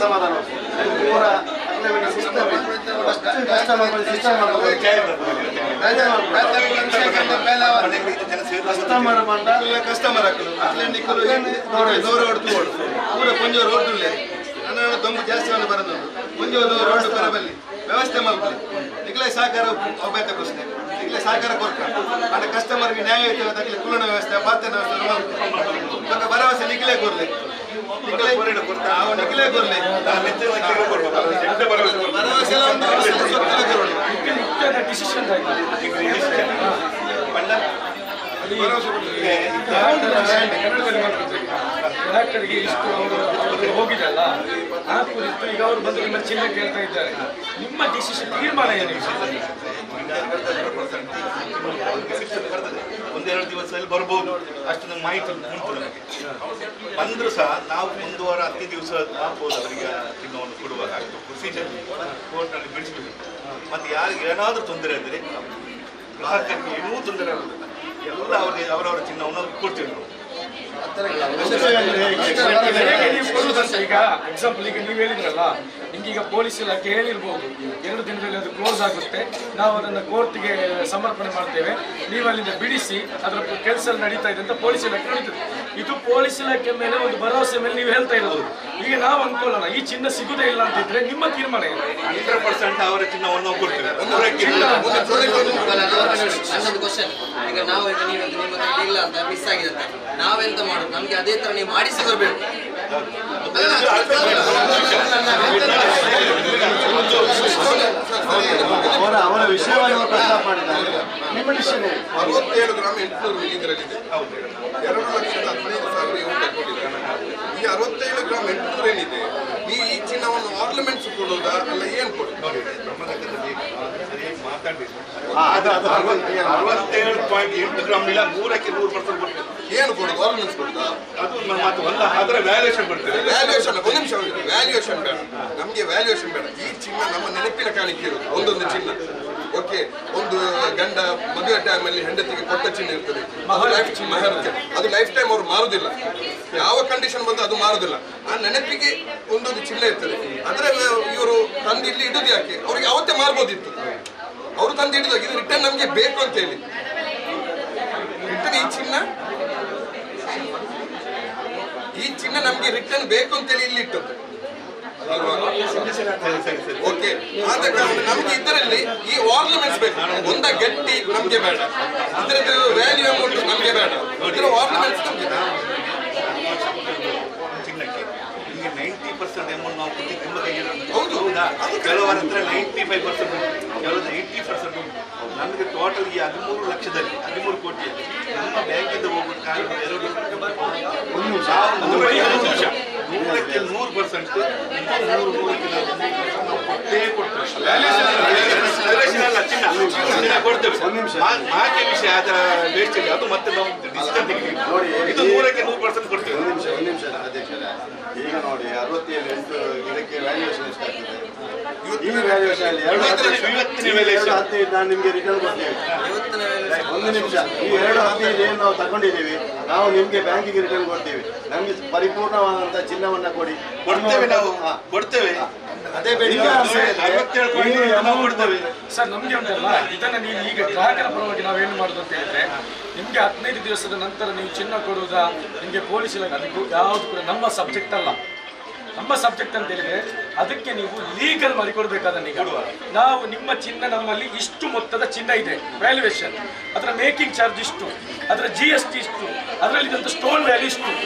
ಸಮಾಧಾನ కస్టమర్ మండల కస్టమర్ అక్కడ అట్లెండికలు దూరం ಹೊಡ್ತು ಪೂರ ಕೊಂಚ ರೋಡ್ ನಾನು ದೊಂಬು ಜಾಸ್ತಿ ಮಾಡಿ ಬರೋದು ಕೊಂಚ ರೋಡ್ ಬರಬಲ್ಲಿ ವ್ಯವಸ್ಥೆ ಮಾಡ್ಲಿ ನಿಖಲೆ ಸಹಕಾರ ಒಬ್ಬಾಯ್ತ ಪ್ರಶ್ನೆ ನಿಖಲೆ ಸಹಕಾರ ಕೊಡ್ಕ ಅಂದ್ರೆ ಕಸ್ಟಮರ್ಗೆ ನ್ಯಾಯ ಐತೆ ಅದಕ್ಕೆ ಕುಲನ ವ್ಯವಸ್ಥೆ ಪಾತ್ರ ವ್ಯವಸ್ಥೆ ಭರವಸೆ ನಿಖಲೆ ಕೊರ್ಲಿ ನಿಖಲೆ ನಿಖಲೆ ಕೊರ್ಲಿ ಭರವಸೆ ಡಿಸಿಷನ್ ಡಾಕ್ಟರ್ಗೆ ಇಷ್ಟು ಅವರು ಹೋಗಿದಲ್ಲ ಆ ಕುರಿತು ಈಗ ಅವರು ಬಂದು ನಿಮ್ಮ ಚಿನ್ನ ಕೇಳ್ತಾ ಇದ್ದಾರೆ. ನಿಮ್ಮ ಡಿಸಿಷನ್ ತೀರ್ಮಾನ ಏನು? ಒಂದೆರಡು ದಿವಸದಲ್ಲಿ ಬರ್ಬೋದು ಅಷ್ಟು ನಮ್ಗೆ ಮಾಹಿತಿ ಉಂಟು. ನಮಗೆ ಬಂದರೂ ಸಹ ನಾವು 1 ವಾರ 10 ದಿವಸ ಆಗ್ಬೋದು ಅವರಿಗೆ ಚಿನ್ನವನ್ನು ಕೊಡುವಾಗ. ಅಷ್ಟು ಪ್ರೊಸೀಜರ್ ಕೋರ್ಟ್ನಲ್ಲಿ ಬಿಡಿಸಬೇಕು. ಮತ್ತು ಯಾರಿಗೆ ಏನಾದರೂ ತೊಂದರೆ ಆದರೆ ಗ್ರಾಹಕರಿಗೆ ಏನೂ ತೊಂದರೆ ಆಗೋದಿಲ್ಲ, ಎಲ್ಲ ಅವರಿಗೆ ಅವರವರ ಚಿನ್ನವನ್ನು ಕೊಡ್ತೀವಿ ನಾವು. ಈಗ ಎಕ್ಸಾಂಪಲ್ ಈಗ ನೀವು ಹೇಳಿದ್ರಲ್ಲ, ನಿಮ್ಗೀಗ ಪೊಲೀಸ್ ಇಲಾಖೆ ಹೇಳಿರ್ಬೋದು 2 ದಿನದಲ್ಲಿ ಅದು ಕ್ಲೋಸ್ ಆಗುತ್ತೆ, ನಾವು ಅದನ್ನು ಕೋರ್ಟ್ಗೆ ಸಮರ್ಪಣೆ ಮಾಡ್ತೇವೆ, ನೀವು ಅಲ್ಲಿಂದ ಬಿಡಿಸಿ ಅದರ ಕೆಲಸ ನಡೀತಾ ಇದೆ ಅಂತ ಪೊಲೀಸ್ ಇಲಾಖೆ ನಡೀತದೆ. ಇದು ಪೊಲೀಸ್ ಇಲಾಖೆ ಮೇಲೆ ಒಂದು ಭರವಸೆ ಮೇಲೆ ನೀವು ಹೇಳ್ತಾ ಇರೋದು. ಈಗ ನಾವು ಅನ್ಕೊಳ್ಳೋಣ ಈ ಚಿನ್ನ ಸಿಗುದೇ ಇಲ್ಲ ಅಂತಿದ್ರೆ ನಿಮ್ಮ ತೀರ್ಮಾನ ಏನು? 100% ಅವರ ಚಿನ್ನವನ್ನು ಕೊಡ್ತೇವೆ. ಈಗ ನಾವು ಈಗ ನೀವು ಇಲ್ಲ ಅಂತ ಮಿಸ್ ಆಗಿದೆ ಅಂತ ನಾವೆಂತ ಮಾಡೋದು? ನಮ್ಗೆ ಅದೇ ತರ ನೀವು ಮಾಡಿಸಿ ಬರಬೇಕು. ಅವರ ವಿಷಯವನ್ನು ಪ್ರಸ್ತಾಪ ಮಾಡಿದ್ದಾರೆ. ನಿಮ್ಮ ಡಿಸಿಷನ್ 67 ಗ್ರಾಮ್ 800 ಮಿಲಿ ಇದರಲ್ಲಿದೆ. 2,15,000 ಕೊಟ್ಟಿದ್ದಾರೆ. ಈ 67 ಗ್ರಾಮ್ 800 ಏನಿದೆ, ನೀವು ಈ ಚಿನ್ನವನ್ನು ಆರ್ನಮೆಂಟ್ಸ್ ಕೊಡೋದಾ ಅಲ್ಲ ಏನು ಕೊಡೋದು? ಮಾತಾಡಬೇಕು. 67.8 ಗ್ರಾಮ್ ಇಲ್ಲ, 100% ಕೊಡ್ತೇವೆ. ಏನು ಕೊಡೋದು? ಆರ್ನಮೆಂಟ್ಸ್ ಕೊಡೋದಾ? ಅದು ಮತ್ತು ಅದರ ವ್ಯಾಲ್ಯೂಷನ್ ಕೊಡ್ತೇವೆ. ವ್ಯಾಲ್ಯೂಯೇಷನ್ ಒಂದು ನಿಮಿಷ, ವ್ಯಾಲ್ಯೂಯೇಷನ್ ಬೇಡ ನಮಗೆ, ವ್ಯಾಲ್ಯೂಯೇಷನ್ ಬೇಡ. ಈ ಚಿನ್ನ ನಮ್ಮ ನೆನಪಿನ ಕಾಣಿಕೆ ಇರೋದು. ಒಂದೊಂದು ಚಿನ್ನ ಓಕೆ, ಒಂದು ಗಂಡ ಮದುವೆ ಟೈಮಲ್ಲಿ ಹೆಂಡತಿಗೆ ಕೊಟ್ಟ ಚಿನ್ನ ಇರ್ತದೆ, ಅದು ಲೈಫ್ ಟೈಮ್ ಅವರು ಮಾರುದಿಲ್ಲ. ಯಾವ ಕಂಡೀಷನ್ ಬಂದು ಅದು ಮಾರುದಿಲ್ಲ. ಆ ನೆನಪಿಗೆ ಒಂದೊಂದು ಚಿನ್ನ ಇರ್ತದೆ. ಅಂದ್ರೆ ಇವರು ತಂದು ಇಲ್ಲಿ ಇಡುದು ಯಾಕೆ? ಅವ್ರಿಗೆ ಅವತ್ತೇ ಮಾರ್ಬೋದಿತ್ತು. ಅವರು ತಂದು ಹಿಡಿದಾಗ ಇದು ರಿಟರ್ನ್ ನಮಗೆ ಬೇಕು ಅಂತ ಹೇಳಿ ರಿಟರ್ನ್ ಈ ಚಿನ್ನ ನಮ್ಗೆ ರಿಟರ್ನ್ ಬೇಕು ಅಂತೇಳಿ ಇಲ್ಲಿ ಇಟ್ಟದ್ದು ಅಲ್ವಾ? ಓಕೆ, ಆದ ಕಾರಣ ನಮ್ಗೆ ಇದರಲ್ಲಿ ಈ ಆರ್ನಮೆಂಟ್ಸ್ ಬೇಕು. ಒಂದ ಗಟ್ಟಿ ನಮ್ಗೆ ಬೇಡ, ಇದರದ್ದು ವ್ಯಾಲ್ಯೂ ಅಮೌಂಟ್ ನಮ್ಗೆ ಬೇಡ, ಇದರ ಆರ್ನಮೆಂಟ್ಸ್ ನಮ್ಗೆ. ಚಿನ್ನಕ್ಕೆ ನಿಮಗೆ 90% ಅಮೌಂಟ್ ನಾವು ಕೊಟ್ಟು ತುಂಬ ಹೌದು ಹೌದಾ? ಕೆಲವರ ಹತ್ರ 95%, ಕೆಲವರ 80% ಉಂಟು. ನಮಗೆ ಟೋಟಲ್ ಈ 13 ಲಕ್ಷದಲ್ಲಿ 13 ಕೋಟಿಯಲ್ಲಿ ನಮ್ಮ ಬ್ಯಾಂಕಿಂದ ಹೋಗೋದು ಕಾರಣ 100% ಕೊಡ್ತೇವೆ. ಮಾರ್ಕೆಟ್ ವಿಷಯ ಅದರ ವೇಸ್ಟೇಜ್ ಅದು ಮತ್ತೆ ನಾವು ಡಿಸಿಷನ್ ತೆಗಿತೀವಿ. ಇದು 100% ಕೊಡ್ತೇವೆ. ಒಂದು ನಿಮಿಷ ಅಧ್ಯಕ್ಷರ, ಈಗ ನೋಡಿ 67 ಇದಕ್ಕೆ ವ್ಯಾಲ್ಯೂಯೇಷನ್ ಎಷ್ಟಾಗ್ತದೆ? ಈ ವ್ಯಾಲ್ಯೂಯೇಷನ್ ಅಲ್ಲಿ 2.15 ನಾನು ನಿಮಗೆ ರಿಟರ್ನ್ ಕೊಡ್ತೇವೆ. ಒಂದು ನಿಮಿಷ, ಈ 2.15 ಏನು ನಾವು ತಗೊಂಡಿದ್ದೀವಿ, ನಾವು ನಿಮ್ಗೆ ಬ್ಯಾಂಕಿಗೆ ರಿಟರ್ನ್ ಕೊಡ್ತೀವಿ. ನಮ್ಗೆ ಪರಿಪೂರ್ಣವಾದಂತ ಚಿನ್ನವನ್ನ ಕೊಡಿ, ಕೊಡ್ತೇವೆ, ನಾವು ಕೊಡ್ತೇವೆ. ಅದೇ ಬೇಡಿ ಸರ್. ನಮ್ಗೆ ಉಂಟಲ್ಲ, ಇದನ್ನ ನೀವು ಈಗ ಗ್ರಾಹಕರ ಪರವಾಗಿ ನಾವೇನು ಮಾಡೋದು ಅಂತ ಹೇಳಿದ್ರೆ, ನಿಮ್ಗೆ 15 ದಿವಸದ ನಂತರ ನೀವು ಚಿನ್ನ ಕೊಡುವುದಾ, ನಿಮಗೆ ಪೊಲೀಸ್ ಇಲಾಖೆ, ಅದಕ್ಕೂ ಯಾವುದು ಕೂಡ ನಮ್ಮ ಸಬ್ಜೆಕ್ಟ್ ಅಲ್ಲ. ನಮ್ಮ ಸಬ್ಜೆಕ್ಟ್ ಅಂತ ಹೇಳಿದ್ರೆ ಅದಕ್ಕೆ ನೀವು ಲೀಗಲ್ ಮಾಡಿಕೊಡ್ಬೇಕಾದನ್ನ. ಈಗ ನಾವು ನಿಮ್ಮ ಚಿನ್ನ, ನಮ್ಮಲ್ಲಿ ಇಷ್ಟು ಮೊತ್ತದ ಚಿನ್ನ ಇದೆ, ವ್ಯಾಲ್ಯೂಯೇಷನ್, ಅದರ ಮೇಕಿಂಗ್ ಚಾರ್ಜ್ ಇಷ್ಟು, ಅದರ GST ಇಷ್ಟು, ಅದರಲ್ಲಿ ಇದ್ದಂಥ ಸ್ಟೋನ್ ವ್ಯಾಲ್ಯೂ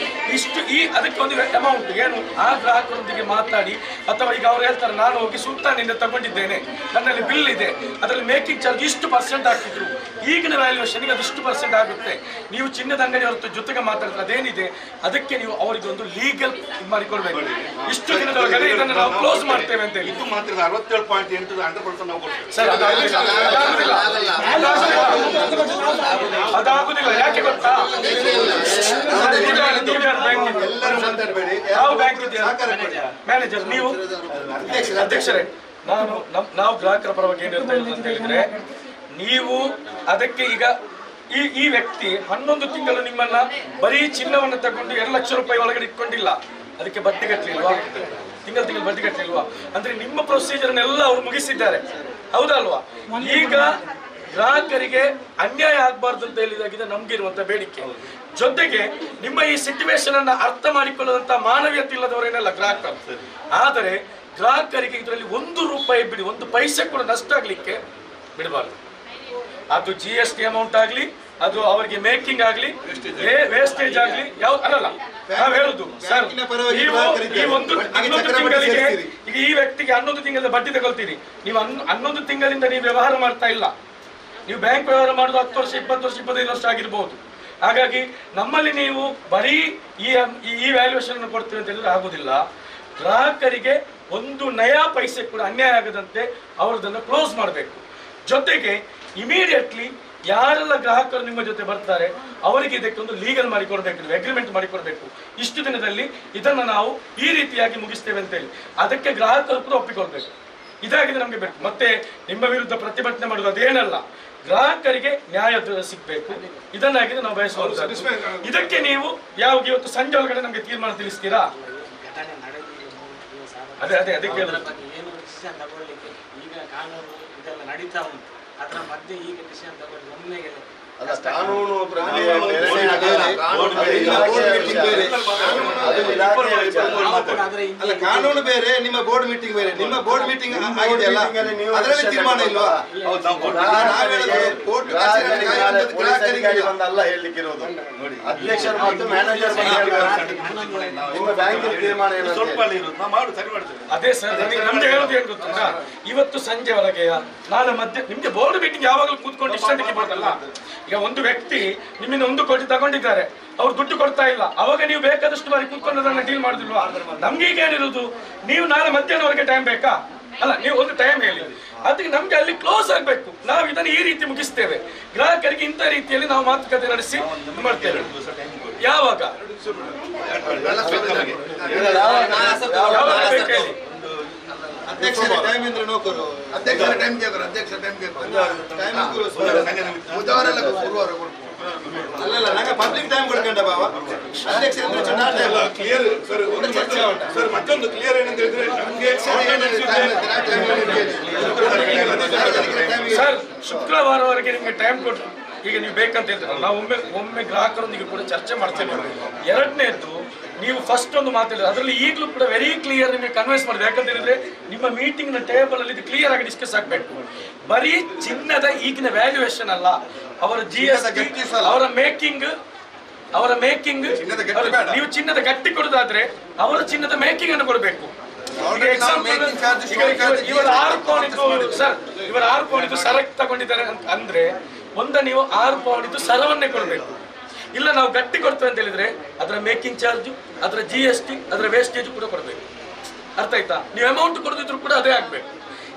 ಇಷ್ಟು ಈ ಅದಕ್ಕೆ ಒಂದು ಅಮೌಂಟ್ ಏನು ಆ ಗ್ರಾಹಕರೊಂದಿಗೆ ಮಾತಾಡಿ, ಅಥವಾ ಈಗ ಅವ್ರು ಹೇಳ್ತಾರೆ ನಾನು ಹೋಗಿ ಸುಲ್ತಾನಿಂದ ತಗೊಂಡಿದ್ದೇನೆ, ನನ್ನಲ್ಲಿ ಬಿಲ್ ಇದೆ, ಅದರಲ್ಲಿ ಮೇಕಿಂಗ್ ಚಾರ್ಜ್ ಇಷ್ಟು % ಆಗ್ತಿದ್ರು, ಈಗಿನ ವ್ಯಾಲ್ಯೂಯೇಷನ್ಗೆ ಅದಿಷ್ಟು % ಆಗುತ್ತೆ. ನೀವು ಚಿನ್ನದ ಅಂಗಡಿ ಹೊರತು ಜೊತೆಗೆ ಮಾತಾಡಿದ್ರೆ ಅದೇನಿದೆ ಅದಕ್ಕೆ ನೀವು ಅವರಿಗೆ ಒಂದು ಲೀಗಲ್ ಮಾಡಿಕೊಡ್ಬೇಕು. ಇಷ್ಟು ದಿನದೊಳಗಡೆ ಇದನ್ನು ನಾವು ಕ್ಲೋಸ್ ಮಾಡ್ತೇವೆ ಅಂತ ಹೇಳಿ. ಇದು ಮಾತ್ರ 67.8 100% ನಾವು ಕೊಡ್ತೇವೆ ಸರ್. ಅದಾಗುದಿಲ್ಲ. ಯಾಕೆ ಗೊತ್ತಾ? ಯಾವ ಬ್ಯಾಂಕ್ ಇದೆಯಾ? ಮ್ಯಾನೇಜರ್ ನೀವು, ಅಧ್ಯಕ್ಷರೇ. ನಾವು ಗ್ರಾಹಕರ ಪರವಾಗಿ ಏನು ಹೇಳ್ತಾ ಇರೋದು ಅಂತ ಹೇಳಿದ್ರೆ, ನೀವು ಅದಕ್ಕೆ ಈಗ ಈ ವ್ಯಕ್ತಿ 11 ತಿಂಗಳು ನಿಮ್ಮನ್ನ ಬರೀ ಚಿನ್ನವನ್ನು ತಗೊಂಡು 2 ಲಕ್ಷ ರೂಪಾಯಿ ಒಳಗಡೆ ಇಟ್ಕೊಂಡಿಲ್ಲ, ಅದಕ್ಕೆ ಬಡ್ಡಿ ಕಟ್ಟಲಿಲ್ವಾ? ತಿಂಗಳು ಬಡ್ಡಿ ಕಟ್ಟಲಿಲ್ವಾ? ಅಂದ್ರೆ ನಿಮ್ಮ ಪ್ರೊಸೀಜರ್ನೆಲ್ಲ ಅವ್ರು ಮುಗಿಸಿದ್ದಾರೆ, ಹೌದಲ್ವಾ? ಈಗ ಗ್ರಾಹಕರಿಗೆ ಅನ್ಯಾಯ ಆಗಬಾರ್ದು ಅಂತ ಹೇಳಿದಾಗಿದೆ ನಮ್ಗಿರುವಂತ ಬೇಡಿಕೆ. ಜೊತೆಗೆ ನಿಮ್ಮ ಈ ಸಿಚುವೇಶನ್ ಅನ್ನ ಅರ್ಥ ಮಾಡಿಕೊಳ್ಳುವಂತ ಮಾನವೀಯತೆ ಇಲ್ಲದವರೇನಲ್ಲ ಗ್ರಾಹಕರು. ಆದರೆ ಗ್ರಾಹಕರಿಗೆ ಇದರಲ್ಲಿ 1 ರೂಪಾಯಿ ಬಿಡಿ, 1 ಪೈಸೆ ಕೂಡ ನಷ್ಟ ಆಗ್ಲಿಕ್ಕೆ ಬಿಡಬಾರ್ದು. ಅದು GST ಅಮೌಂಟ್ ಆಗ್ಲಿ, ಅದು ಅವರಿಗೆ ಮೇಕಿಂಗ್ ಆಗ್ಲಿ, ವೇಸ್ಟೇಜ್ ಆಗ್ಲಿ, ಯಾವ್ದು ಅಲ್ಲಲ್ಲ. ನಾವ್ ಹೇಳುದು ಸರ್, ಈ 11 ತಿಂಗಳಿಗೆ ಈಗ ಈ ವ್ಯಕ್ತಿಗೆ 11 ತಿಂಗಳ ಬಡ್ಡಿ ತಗೊಳ್ತೀರಿ. ನೀವು 11 ತಿಂಗಳಿಂದ ನೀವು ವ್ಯವಹಾರ ಮಾಡ್ತಾ ಇಲ್ಲ. ನೀವು ಬ್ಯಾಂಕ್ ವ್ಯವಹಾರ ಮಾಡೋದು 10 ವರ್ಷ 20 ವರ್ಷ 25 ವರ್ಷ ಆಗಿರ್ಬೋದು. ಹಾಗಾಗಿ ನಮ್ಮಲ್ಲಿ ನೀವು ಬರೀ ಈ ವ್ಯಾಲ್ಯೂಯೇಷನ್ ಕೊಡ್ತೀವಿ ಅಂತ ಹೇಳಿದ್ರೆ ಆಗುದಿಲ್ಲ. ಗ್ರಾಹಕರಿಗೆ 1 ನಯಾ ಪೈಸೆ ಕೂಡ ಅನ್ಯಾಯ ಆಗದಂತೆ ಅವರದನ್ನು ಕ್ಲೋಸ್ ಮಾಡಬೇಕು. ಜೊತೆಗೆ ಇಮಿಡಿಯೇಟ್ಲಿ ಯಾರೆಲ್ಲ ಗ್ರಾಹಕರು ನಿಮ್ಮ ಜೊತೆ ಬರ್ತಾರೆ ಅವರಿಗೆ ಇದಕ್ಕೊಂದು ಲೀಗಲ್ ಮಾಡಿಕೊಡ್ಬೇಕು, ಅಗ್ರಿಮೆಂಟ್ ಮಾಡಿಕೊಡ್ಬೇಕು. ಇಷ್ಟು ದಿನದಲ್ಲಿ ಇದನ್ನು ನಾವು ಈ ರೀತಿಯಾಗಿ ಮುಗಿಸ್ತೇವೆ ಅಂತೇಳಿ ಅದಕ್ಕೆ ಗ್ರಾಹಕರು ಕೂಡ ಒಪ್ಪಿಕೊಳ್ಬೇಕು. ಇದಾಗಿದೆ ನಮಗೆ ಬೇಕು. ಮತ್ತೆ ನಿಮ್ಮ ವಿರುದ್ಧ ಪ್ರತಿಭಟನೆ ಮಾಡುವುದು ಅದೇನಲ್ಲ, ಗ್ರಾಹಕರಿಗೆ ನ್ಯಾಯ ಸಿಗಬೇಕು. ಇದನ್ನಾಗಿದೆ ನಾವು ಬಯಸುವುದು. ಇದಕ್ಕೆ ನೀವು ಯಾವಾಗ ಇವತ್ತು ಸಂಜೆ ಒಳಗಡೆ ನಮಗೆ ತೀರ್ಮಾನ ತಿಳಿಸ್ತೀರಾ? ಅದೇ ಅದಕ್ಕೆ ಏನು ಡಿಸಿಷನ್ ತಗೊಳ್ಳಿಕ್ಕೆ ಈಗ ಕಾನೂನು ಇದೆಲ್ಲ ನಡೀತಾ ಉಂಟು. ಅದರ ಮಧ್ಯೆ ಈಗ ಡಿಸಿಷನ್ ತಗೊಳ್ಳಿ ಒಮ್ಮೆಗೆ ಕಾನೂನು ಕಾನೂನು ಬೇರೆ, ನಿಮ್ಮ ಬೋರ್ಡ್ ಮೀಟಿಂಗ್ ಬೇರೆ. ನಿಮ್ಮ ಬೋರ್ಡ್ ಮೀಟಿಂಗ್ ಆಗಿದೆಯಲ್ಲ, ಅದರಲ್ಲಿ ತೀರ್ಮಾನ ಇಲ್ವಾ? ಬಂದಲ್ಲ ಹೇಳಲಿಕ್ಕಿರೋದು. ಅಧ್ಯಕ್ಷರು ಮತ್ತು ಮ್ಯಾನೇಜರ್ ನಿಮ್ಮ ಬ್ಯಾಂಕಿನ ತೀರ್ಮಾನ ಅದೇ ಸರ್. ನಮ್ಗೆ ಹೇಳೋದು ಏನು ಗೊತ್ತಾ, ಇವತ್ತು ಸಂಜೆ ಒಳಗೆ ನಾಳೆ ಮಧ್ಯೆ ನಿಮ್ಗೆ ಬೋರ್ಡ್ ಮೀಟಿಂಗ್ ಯಾವಾಗಲೂ ಕೂತ್ಕೊಂಡು ಇಷ್ಟಕ್ಕೆ ಬರ್ತಲ್ಲ. ಈಗ ಒಂದು ವ್ಯಕ್ತಿ ನಿಮ್ಮಿಂದ 1 ಕೋಟಿ ತಗೊಂಡಿದ್ದಾರೆ, ಅವ್ರು ದುಡ್ಡು ಕೊಡ್ತಾ ಇಲ್ಲ, ಅವಾಗ ನೀವು ಬೇಕಾದಷ್ಟು ಬಾರಿ ಕೂತ್ಕೊಂಡು ಅದನ್ನ ಡೀಲ್ ಮಾಡುದಿಲ್ವಾ? ನಮ್ಗೆ ಈಗ ಏನಿರೋದು, ನೀವು ನಾಳೆ ಮಧ್ಯಾಹ್ನವರೆಗೆ ಟೈಮ್ ಬೇಕಾ? ಅಲ್ಲ, ನೀವು ಒಂದು ಟೈಮ್ ಹೇಳಿ, ಅದಕ್ಕೆ ನಮ್ಗೆ ಅಲ್ಲಿ ಕ್ಲೋಸ್ ಆಗ್ಬೇಕು. ನಾವು ಇದನ್ನು ಈ ರೀತಿ ಮುಗಿಸ್ತೇವೆ. ಗ್ರಾಹಕರಿಗೆ ಇಂಥ ರೀತಿಯಲ್ಲಿ ನಾವು ಮಾತುಕತೆ ನಡೆಸಿ ಮಾಡ್ತೇವೆ. ಯಾವಾಗ ಅಧ್ಯಕ್ಷರ ಟೈಮ್ ಅಂದ್ರೆ ನೌಕರು ಅಧ್ಯಕ್ಷರ ಟೈಮ್ ಅಲ್ಲಲ್ಲ, ನಂಗೆ ಪಬ್ಲಿಕ್ ಟೈಮ್ ಕೊಡ್ಕೊಂಡ ಬಾವ. ಅಧ್ಯಕ್ಷ ಸರ್ ಮತ್ತೊಂದು ಕ್ಲಿಯರ್ ಏನಂತ ಹೇಳಿದ್ರೆ ನಮ್ಗೆ ಸರ್ ಶುಕ್ರವಾರವರೆಗೆ ನಿಮ್ಗೆ ಟೈಮ್ ಕೊಟ್ಟು ಈಗ ನೀವು ಬೇಕಂತ ಹೇಳ್ತೀರಲ್ಲ, ನಾವು ಒಮ್ಮೆ ಗ್ರಾಹಕರೊಂದಿಗೆ ಕೂಡ ಚರ್ಚೆ ಮಾಡ್ತೇವೆ. ಎರಡನೇದ್ದು, ನೀವು ಫಸ್ಟ್ ಒಂದು ಮಾತಾಡಿದ್ರೆ ಅದರಲ್ಲಿ ಈಗಲೂ ಕೂಡ ವೆರಿ ಕ್ಲಿಯರ್ ನಿಮಗೆ ಕನ್ವಿನ್ಸ್ ಮಾಡಿದೆ. ಯಾಕಂತ ಹೇಳಿದ್ರೆ ನಿಮ್ಮ ಮೀಟಿಂಗ್ ನ ಟೇಬಲ್ ಅಲ್ಲಿ ಇದು ಕ್ಲಿಯರ್ ಆಗಿ ಡಿಸ್ಕಸ್ ಆಗಬೇಕು. ಬರೀ ಚಿನ್ನದ ಈಗಿನ ವ್ಯಾಲ್ಯೂಯೇಷನ್ ಅಲ್ಲ, ಅವರ GST, ಅವರ ಮೇಕಿಂಗ್ ನೀವು ಚಿನ್ನದ ಗಟ್ಟಿ ಕೊಡೋದಾದ್ರೆ ಅವರ ಚಿನ್ನದ ಮೇಕಿಂಗ್ ಅನ್ನು ಕೊಡಬೇಕು. ಇವರ 6 ಪೌಂಡ್ ಇದು ಸರಕ್ ತಗೊಂಡಿದ್ದಾರೆ ಅಂದ್ರೆ ನೀವು 6 ಪೌಂಡ್ ಇದು ಸರವನ್ನೇ ಕೊಡಬೇಕು. ಇಲ್ಲ ನಾವು ಗಟ್ಟಿ ಕೊಡ್ತೇವೆ ಅಂತ ಹೇಳಿದ್ರೆ ಅದರ ಮೇಕಿಂಗ್ ಚಾರ್ಜ್, ಅದರ GST, ಅದರ ವೇಸ್ಟೇಜ್ ಕೂಡ ಕೊಡಬೇಕು. ಅರ್ಥ ಆಯ್ತಾ? ನೀವು ಅಮೌಂಟ್ ಕೊಡದಿದ್ರು ಕೂಡ ಅದೇ ಆಗ್ಬೇಕು.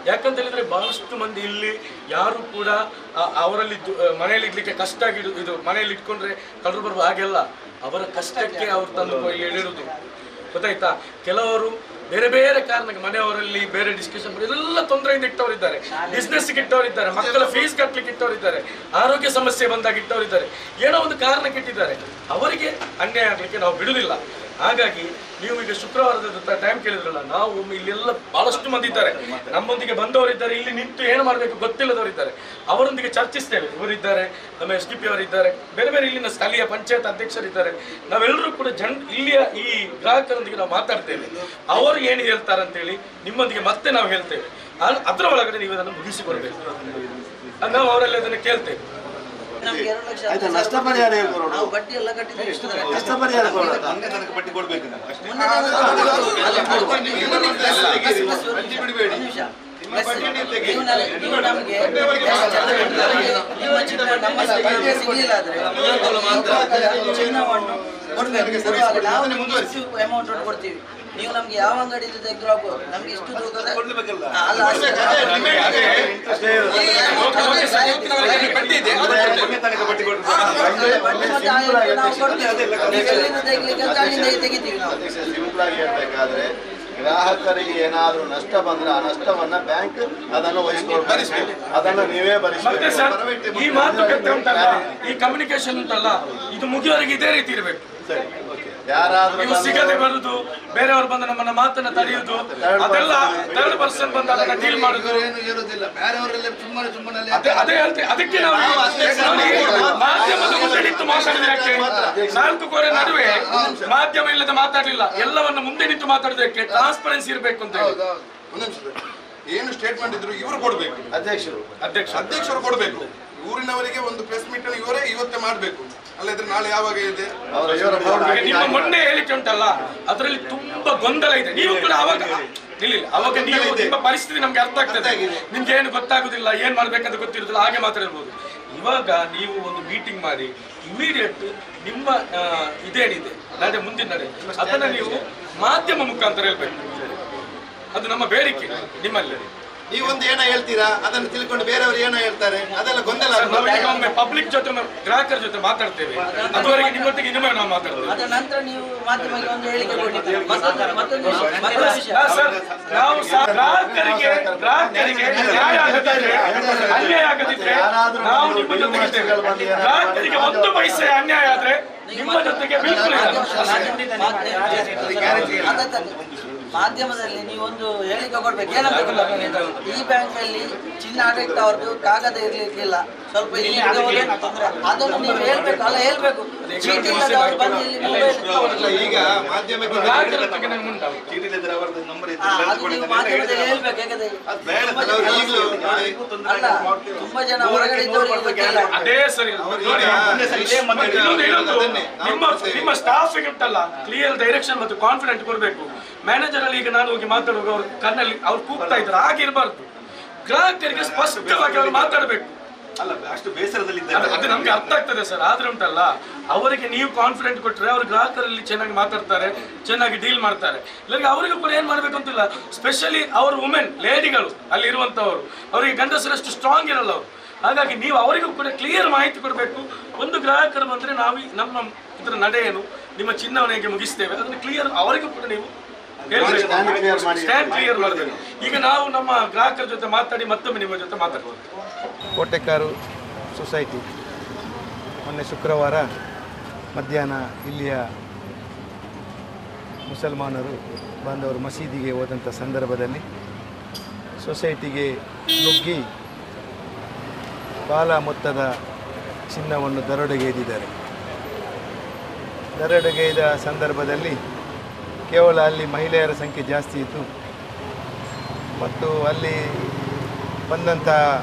ಯಾಕಂತ ಹೇಳಿದ್ರೆ ಬಹಳಷ್ಟು ಮಂದಿ ಇಲ್ಲಿ ಯಾರು ಕೂಡ ಅವರಲ್ಲಿ ಮನೆಯಲ್ಲಿ ಇಡ್ಲಿಕ್ಕೆ ಕಷ್ಟ ಇದು ಮನೆಯಲ್ಲಿ ಇಟ್ಕೊಂಡ್ರೆ ಕಳ್ಳರು ಬರುವ ಹಾಗೆಲ್ಲ ಅವರ ಕಷ್ಟಕ್ಕೆ ಅವ್ರು ತಂದು ಹೇಳಿರುವುದು. ಗೊತ್ತಾಯ್ತಾ? ಕೆಲವರು ಬೇರೆ ಬೇರೆ ಕಾರಣಕ್ಕೆ ಮನೆಯವರಲ್ಲಿ ಬೇರೆ ಡಿಸ್ಕಷನ್ ಎಲ್ಲ ತೊಂದರೆಯಿಂದ ಇಟ್ಟವರಿದ್ದಾರೆ, ಬಿಸ್ನೆಸ್ಗೆ ಇಟ್ಟವರಿದ್ದಾರೆ, ಮಕ್ಕಳ ಫೀಸ್ ಕಟ್ಟಲಿಕ್ಕೆ ಇಟ್ಟವರಿದ್ದಾರೆ, ಆರೋಗ್ಯ ಸಮಸ್ಯೆ ಬಂದಾಗ ಇಟ್ಟವರಿದ್ದಾರೆ, ಏನೋ ಒಂದು ಕಾರಣಕ್ಕೆ ಇಟ್ಟಿದ್ದಾರೆ. ಅವರಿಗೆ ಅನ್ಯಾಯ ಆಗಲಿಕ್ಕೆ ನಾವು ಬಿಡುವುದಿಲ್ಲ. ಹಾಗಾಗಿ ನೀವು ಈಗ ಶುಕ್ರವಾರದ ಟೈಮ್ ಕೇಳಿದ್ರಲ್ಲ, ನಾವು ಇಲ್ಲೆಲ್ಲ ಬಹಳಷ್ಟು ಮಂದಿ ಇದ್ದಾರೆ, ನಮ್ಮೊಂದಿಗೆ ಬಂದವರಿದ್ದಾರೆ, ಇಲ್ಲಿ ನಿಂತು ಏನು ಮಾಡಬೇಕು ಗೊತ್ತಿಲ್ಲದವರಿದ್ದಾರೆ, ಅವರೊಂದಿಗೆ ಚರ್ಚಿಸ್ತೇವೆ. ಇವರಿದ್ದಾರೆ, ನಮ್ಮ SDP ಅವರಿದ್ದಾರೆ, ಬೇರೆ ಬೇರೆ ಇಲ್ಲಿನ ಸ್ಥಳೀಯ ಪಂಚಾಯತ್ ಅಧ್ಯಕ್ಷರಿದ್ದಾರೆ. ನಾವೆಲ್ಲರೂ ಕೂಡ ಇಲ್ಲಿಯ ಈ ಗ್ರಾಹಕರೊಂದಿಗೆ ನಾವು ಮಾತಾಡ್ತೇವೆ. ಅವರು ಏನು ಹೇಳ್ತಾರೆ ಅಂತೇಳಿ ನಿಮ್ಮೊಂದಿಗೆ ಮತ್ತೆ ನಾವು ಹೇಳ್ತೇವೆ. ಅದರ ಒಳಗಡೆ ನೀವು ಅದನ್ನು ಮುಗಿಸಿಕೊಳ್ಬೇಕು. ನಾವು ಅವರಲ್ಲಿ ಅದನ್ನು ಕೇಳ್ತೇವೆ. ನಷ್ಟ ಪರಿಹಾರ ನಾವು ಬಡ್ಡಿ ಎಲ್ಲ ಕಟ್ಟಿದ್ರೆ ನಷ್ಟ ಪರಿಹಾರ ಬಡ್ಡಿ ಕೊಡ್ಬೇಕು. ಸಿಗಲಿಲ್ಲ ಆದ್ರೆ ಚಿನ್ನವನ್ನು ಕೊಡ್ಬೇಕು. ನಾವು ಇಷ್ಟು ಅಮೌಂಟ್ ಕೊಡ್ತೀವಿ, ನೀವು ನಮ್ಗೆ ಯಾವ ಅಂಗಡಿಯಿಂದ ತೆಗೆದು ಹಾಕೋದು, ನಮ್ಗೆ ಇಷ್ಟು ತೂಕದ ಅಲ್ಲ ಸಿಂಪಲ್ ಆಗಿ ಹೇಳ್ಬೇಕಾದ್ರೆ ಗ್ರಾಹಕರಿಗೆ ಏನಾದರೂ ನಷ್ಟ ಬಂದ್ರೆ ಆ ನಷ್ಟವನ್ನ ಬ್ಯಾಂಕ್ ಅದನ್ನು ವಹಿಸ್ಕೊಳ್ಬೇಕು, ಅದನ್ನು ನೀವೇ ಮತ್ತೆ ಸರ್ ಭರಿಸಬೇಕು. ಈ ಮಾತುಕತೆ ಉಂಟಲ್ಲ, ಈ ಕಮ್ಯುನಿಕೇಶನ್ ಉಂಟಲ್ಲ, ಇದು ಮುಗಿಯವರೆಗೆ ಇದೇ ರೀತಿ ಇರಬೇಕು. ಯಾರಾದ್ರೂ ನೀವು ಸಿಗದೆ ಬರುದು, ಬೇರೆಯವರು ಬಂದು ನಮ್ಮನ್ನ ಮಾತನ್ನ ತಡೆಯುವುದು, ಅದೆಲ್ಲ ಥರ್ಡ್ ಪರ್ಸನ್ ಬಂದು ಅದನ್ನ ಡೀಲ್ ಮಾಡುದು ಇರುವುದಿಲ್ಲ. ಬೇರೆಯವರೆಲ್ಲ ಸುಮ್ಮನೆ ಅದೇ ಹೇಳ್ತೇವೆ. ಅದಕ್ಕೆ ನಾವು ಮಾಧ್ಯಮದ ಮುಂದೆ ನಿಂತು ಮಾತಾಡಿದಕ್ಕೆ 4 ಕೋರೆ ನಡುವೆ ಮಾಧ್ಯಮ ಇಲ್ಲದೆ ಮಾತಾಡಲಿಲ್ಲ, ಎಲ್ಲವನ್ನ ಮುಂದೆ ನಿಂತು ಮಾತಾಡೋದಕ್ಕೆ ಟ್ರಾನ್ಸ್ಪರೆನ್ಸಿ ಇರಬೇಕು ಅಂತ ಹೇಳಿ. ಏನು ಸ್ಟೇಟ್ಮೆಂಟ್ ಇದ್ರು ಇವರು ಕೊಡ್ಬೇಕು, ಅಧ್ಯಕ್ಷರು ಕೊಡ್ಬೇಕು. ಊರಿನವರಿಗೆ ಒಂದು ಪ್ರೆಸ್ ಮೀಟ್ ಇವರೇ ಇವತ್ತೇ ಮಾಡ್ಬೇಕು, ಅಲ್ಲದ್ರೆ ನಾಳೆ ಯಾವಾಗ ಇದೆ. ನಿಮ್ಮ ಮೊನ್ನೆ ಹೇಳಿಕೆ ಉಂಟಲ್ಲ, ಅದರಲ್ಲಿ ತುಂಬಾ ಗೊಂದಲ ಇದೆ. ನೀವು ಕೂಡ ಅವಾಗ ನೀವು ನಿಮ್ಮ ಪರಿಸ್ಥಿತಿ ನಮ್ಗೆ ಅರ್ಥ ಆಗ್ತದೆ, ನಿಮ್ಗೆ ಏನು ಗೊತ್ತಾಗುದಿಲ್ಲ, ಏನ್ ಮಾಡ್ಬೇಕಂತ ಗೊತ್ತಿರುದಿಲ್ಲ, ಹಾಗೆ ಮಾತಾಡಿರ್ಬೋದು. ಇವಾಗ ನೀವು ಒಂದು ಮೀಟಿಂಗ್ ಮಾಡಿ ಇಮಿಡಿಯೇಟ್ ನಿಮ್ಮ ಇದೇನಿದೆ ಮುಂದಿನ ನಡೆ ಅದನ್ನ ನೀವು ಮಾಧ್ಯಮ ಮುಖಾಂತರ ಹೇಳ್ಬೇಕು. ಅದು ನಮ್ಮ ಬೇಡಿಕೆ ನಿಮ್ಮಲ್ಲಿ. ನೀವೊಂದು ಏನೋ ಹೇಳ್ತೀರಾ, ಅದನ್ನು ತಿಳ್ಕೊಂಡು ಬೇರೆಯವರು ಏನೋ ಹೇಳ್ತಾರೆ, ಅದೆಲ್ಲ ಗೊಂದಲ. ಒಮ್ಮೆ ಪಬ್ಲಿಕ್ ಜೊತೆ ಗ್ರಾಹಕರ ಜೊತೆ ಮಾತಾಡ್ತೇವೆ, ಅದುವರೆಗೆ ನಿಮ್ಮೊಟ್ಟಿಗೆ ಇನ್ನೊಮ್ಮೆ ನಾವು ಮಾತಾಡ್ತೇವೆ. ಅದ ನಂತರ ನೀವು ಮಾಧ್ಯಮಕ್ಕೆ ಒಂದು ಹೇಳಿಕೆ ಕೊಟ್ಟಿದ್ದೀರಿ. ನಾವು ಗ್ರಾಹಕರಿಗೆ ನ್ಯಾಯ ಆಗದಿದ್ರೆ, ಅನ್ಯಾಯ ಆಗದಿದ್ರೆ ನಾವು ನಿಮ್ಮ ಜೊತೆಗೆ ಇದ್ದೇವೆ. ಗ್ರಾಹಕರಿಗೆ 1 ಪೈಸೆ ಅನ್ಯಾಯ ಆದ್ರೆ ನಿಮ್ಮ ಜೊತೆಗೆ ಬಿಲ್ಕುಲ್ ಮಾಧ್ಯಮದಲ್ಲಿ ನೀವೊಂದು ಹೇಳಿಕೆ ಕೊಡ್ಬೇಕು. ಏನಂತ ಗೊತ್ತಾ, ಈ ಬ್ಯಾಂಕ್ ಅಲ್ಲಿ ಚಿನ್ನ ಆಡಳಿತ ಅವ್ರದ್ದು ಕಾಗದ ಇರ್ಲಿಕ್ಕಿಲ್ಲ, ಸ್ವಲ್ಪ ಅದನ್ನು ನೀವು ಹೇಳ್ಬೇಕು. ಅಲ್ಲ ಹೇಳ್ಬೇಕು, ಚೀಟಿ ಇಲ್ಲದವ್ರು ಬಂದು ಇಲ್ಲಿ ಈಗ ಮಾಧ್ಯಮಕ್ಕೆ ಮಾಧ್ಯಮದಲ್ಲಿ ಹೇಳ್ಬೇಕು. ಯಾಕಂದ್ರೆ ಅಲ್ಲ, ತುಂಬಾ ಜನ ಹೊರಗಡೆ ಅದೇ ಸರಿ. ನಿಮ್ಮ ಸ್ಟಾಫ್ ಉಂಟಲ್ಲ, ಕ್ಲಿಯರ್ ಡೈರೆಕ್ಷನ್ ಮತ್ತು ಕಾನ್ಫಿಡೆಂಟ್ ಕೊಡ್ಬೇಕು. ಮ್ಯಾನೇಜರ್ ಅಲ್ಲಿ ಈಗ ನಾನು ಹೋಗಿ ಮಾತಾಡುವಾಗ ಅವ್ರ ಕಣ್ಣಲ್ಲಿ ಅವ್ರು ಕೂಗ್ತಾ ಇದ್ರು, ಆಗಿರ್ಬಾರ್ದು. ಗ್ರಾಹಕರಿಗೆ ಸ್ಪಷ್ಟವಾಗಿ ಅವ್ರು ಮಾತಾಡಬೇಕು. ಅಷ್ಟು ಬೇಸರದಲ್ಲಿ ಅದು ನಮ್ಗೆ ಅರ್ಥ ಆಗ್ತದೆ ಸರ್. ಆದ್ರೆ ಉಂಟಲ್ಲ, ಅವರಿಗೆ ನೀವು ಕಾನ್ಫಿಡೆಂಟ್ ಕೊಟ್ಟರೆ ಅವ್ರ ಗ್ರಾಹಕರಲ್ಲಿ ಚೆನ್ನಾಗಿ ಮಾತಾಡ್ತಾರೆ, ಚೆನ್ನಾಗಿ ಡೀಲ್ ಮಾಡ್ತಾರೆ. ಇಲ್ಲಾಂದ್ರೆ ಅವರಿಗೂ ಕೂಡ ಏನ್ ಮಾಡ್ಬೇಕು ಅಂತಿಲ್ಲ. ಸ್ಪೆಷಲಿ ಅವ್ರ ವುಮೆನ್ ಲೇಡಿಗಳು ಅಲ್ಲಿ ಇರುವಂತವರು, ಅವರಿಗೆ ಗಂಡಸರಷ್ಟು ಸ್ಟ್ರಾಂಗ್ ಇರಲ್ಲ ಅವರು. ಹಾಗಾಗಿ ನೀವು ಅವರಿಗೂ ಕೂಡ ಕ್ಲಿಯರ್ ಮಾಹಿತಿ ಕೊಡಬೇಕು. ಒಂದು ಗ್ರಾಹಕರು ಬಂದ್ರೆ ನಾವು ನಮ್ಮ ಇದರ ನಡೆ ಏನು, ನಿಮ್ಮ ಚಿನ್ನವನ್ನು ಹೇಗೆ ಮುಗಿಸ್ತೇವೆ, ಅದನ್ನು ಕ್ಲಿಯರ್ ಅವರಿಗೂ ಕೂಡ ನೀವು ಸ್ಟ್ಯಾಂಡ್ ಕ್ಲಿಯರ್ ಮಾಡಬೇಕು. ಈಗ ನಾವು ನಮ್ಮ ಗ್ರಾಹಕರ ಜೊತೆ ಮಾತಾಡಿ ಮತ್ತೊಮ್ಮೆ ನಿಮ್ಮ ಜೊತೆ ಮಾತಾಡ್ಬೋದು. ಕೋಟೆಕಾರು ಸೊಸೈಟಿ ಮೊನ್ನೆ ಶುಕ್ರವಾರ ಮಧ್ಯಾಹ್ನ ಇಲ್ಲಿಯ ಮುಸಲ್ಮಾನರು ಬಾಂಧವರು ಮಸೀದಿಗೆ ಹೋದಂಥ ಸಂದರ್ಭದಲ್ಲಿ ಸೊಸೈಟಿಗೆ ನುಗ್ಗಿ ಬಾಲ ಮೊತ್ತದ ಚಿನ್ನವನ್ನು ದರೋಡೆಗೈದಿದ್ದಾರೆ. ದರೋಡೆಗೈದ ಸಂದರ್ಭದಲ್ಲಿ ಕೇವಲ ಅಲ್ಲಿ ಮಹಿಳೆಯರ ಸಂಖ್ಯೆ ಜಾಸ್ತಿ ಇತ್ತು ಮತ್ತು ಅಲ್ಲಿ ಬಂದಂಥ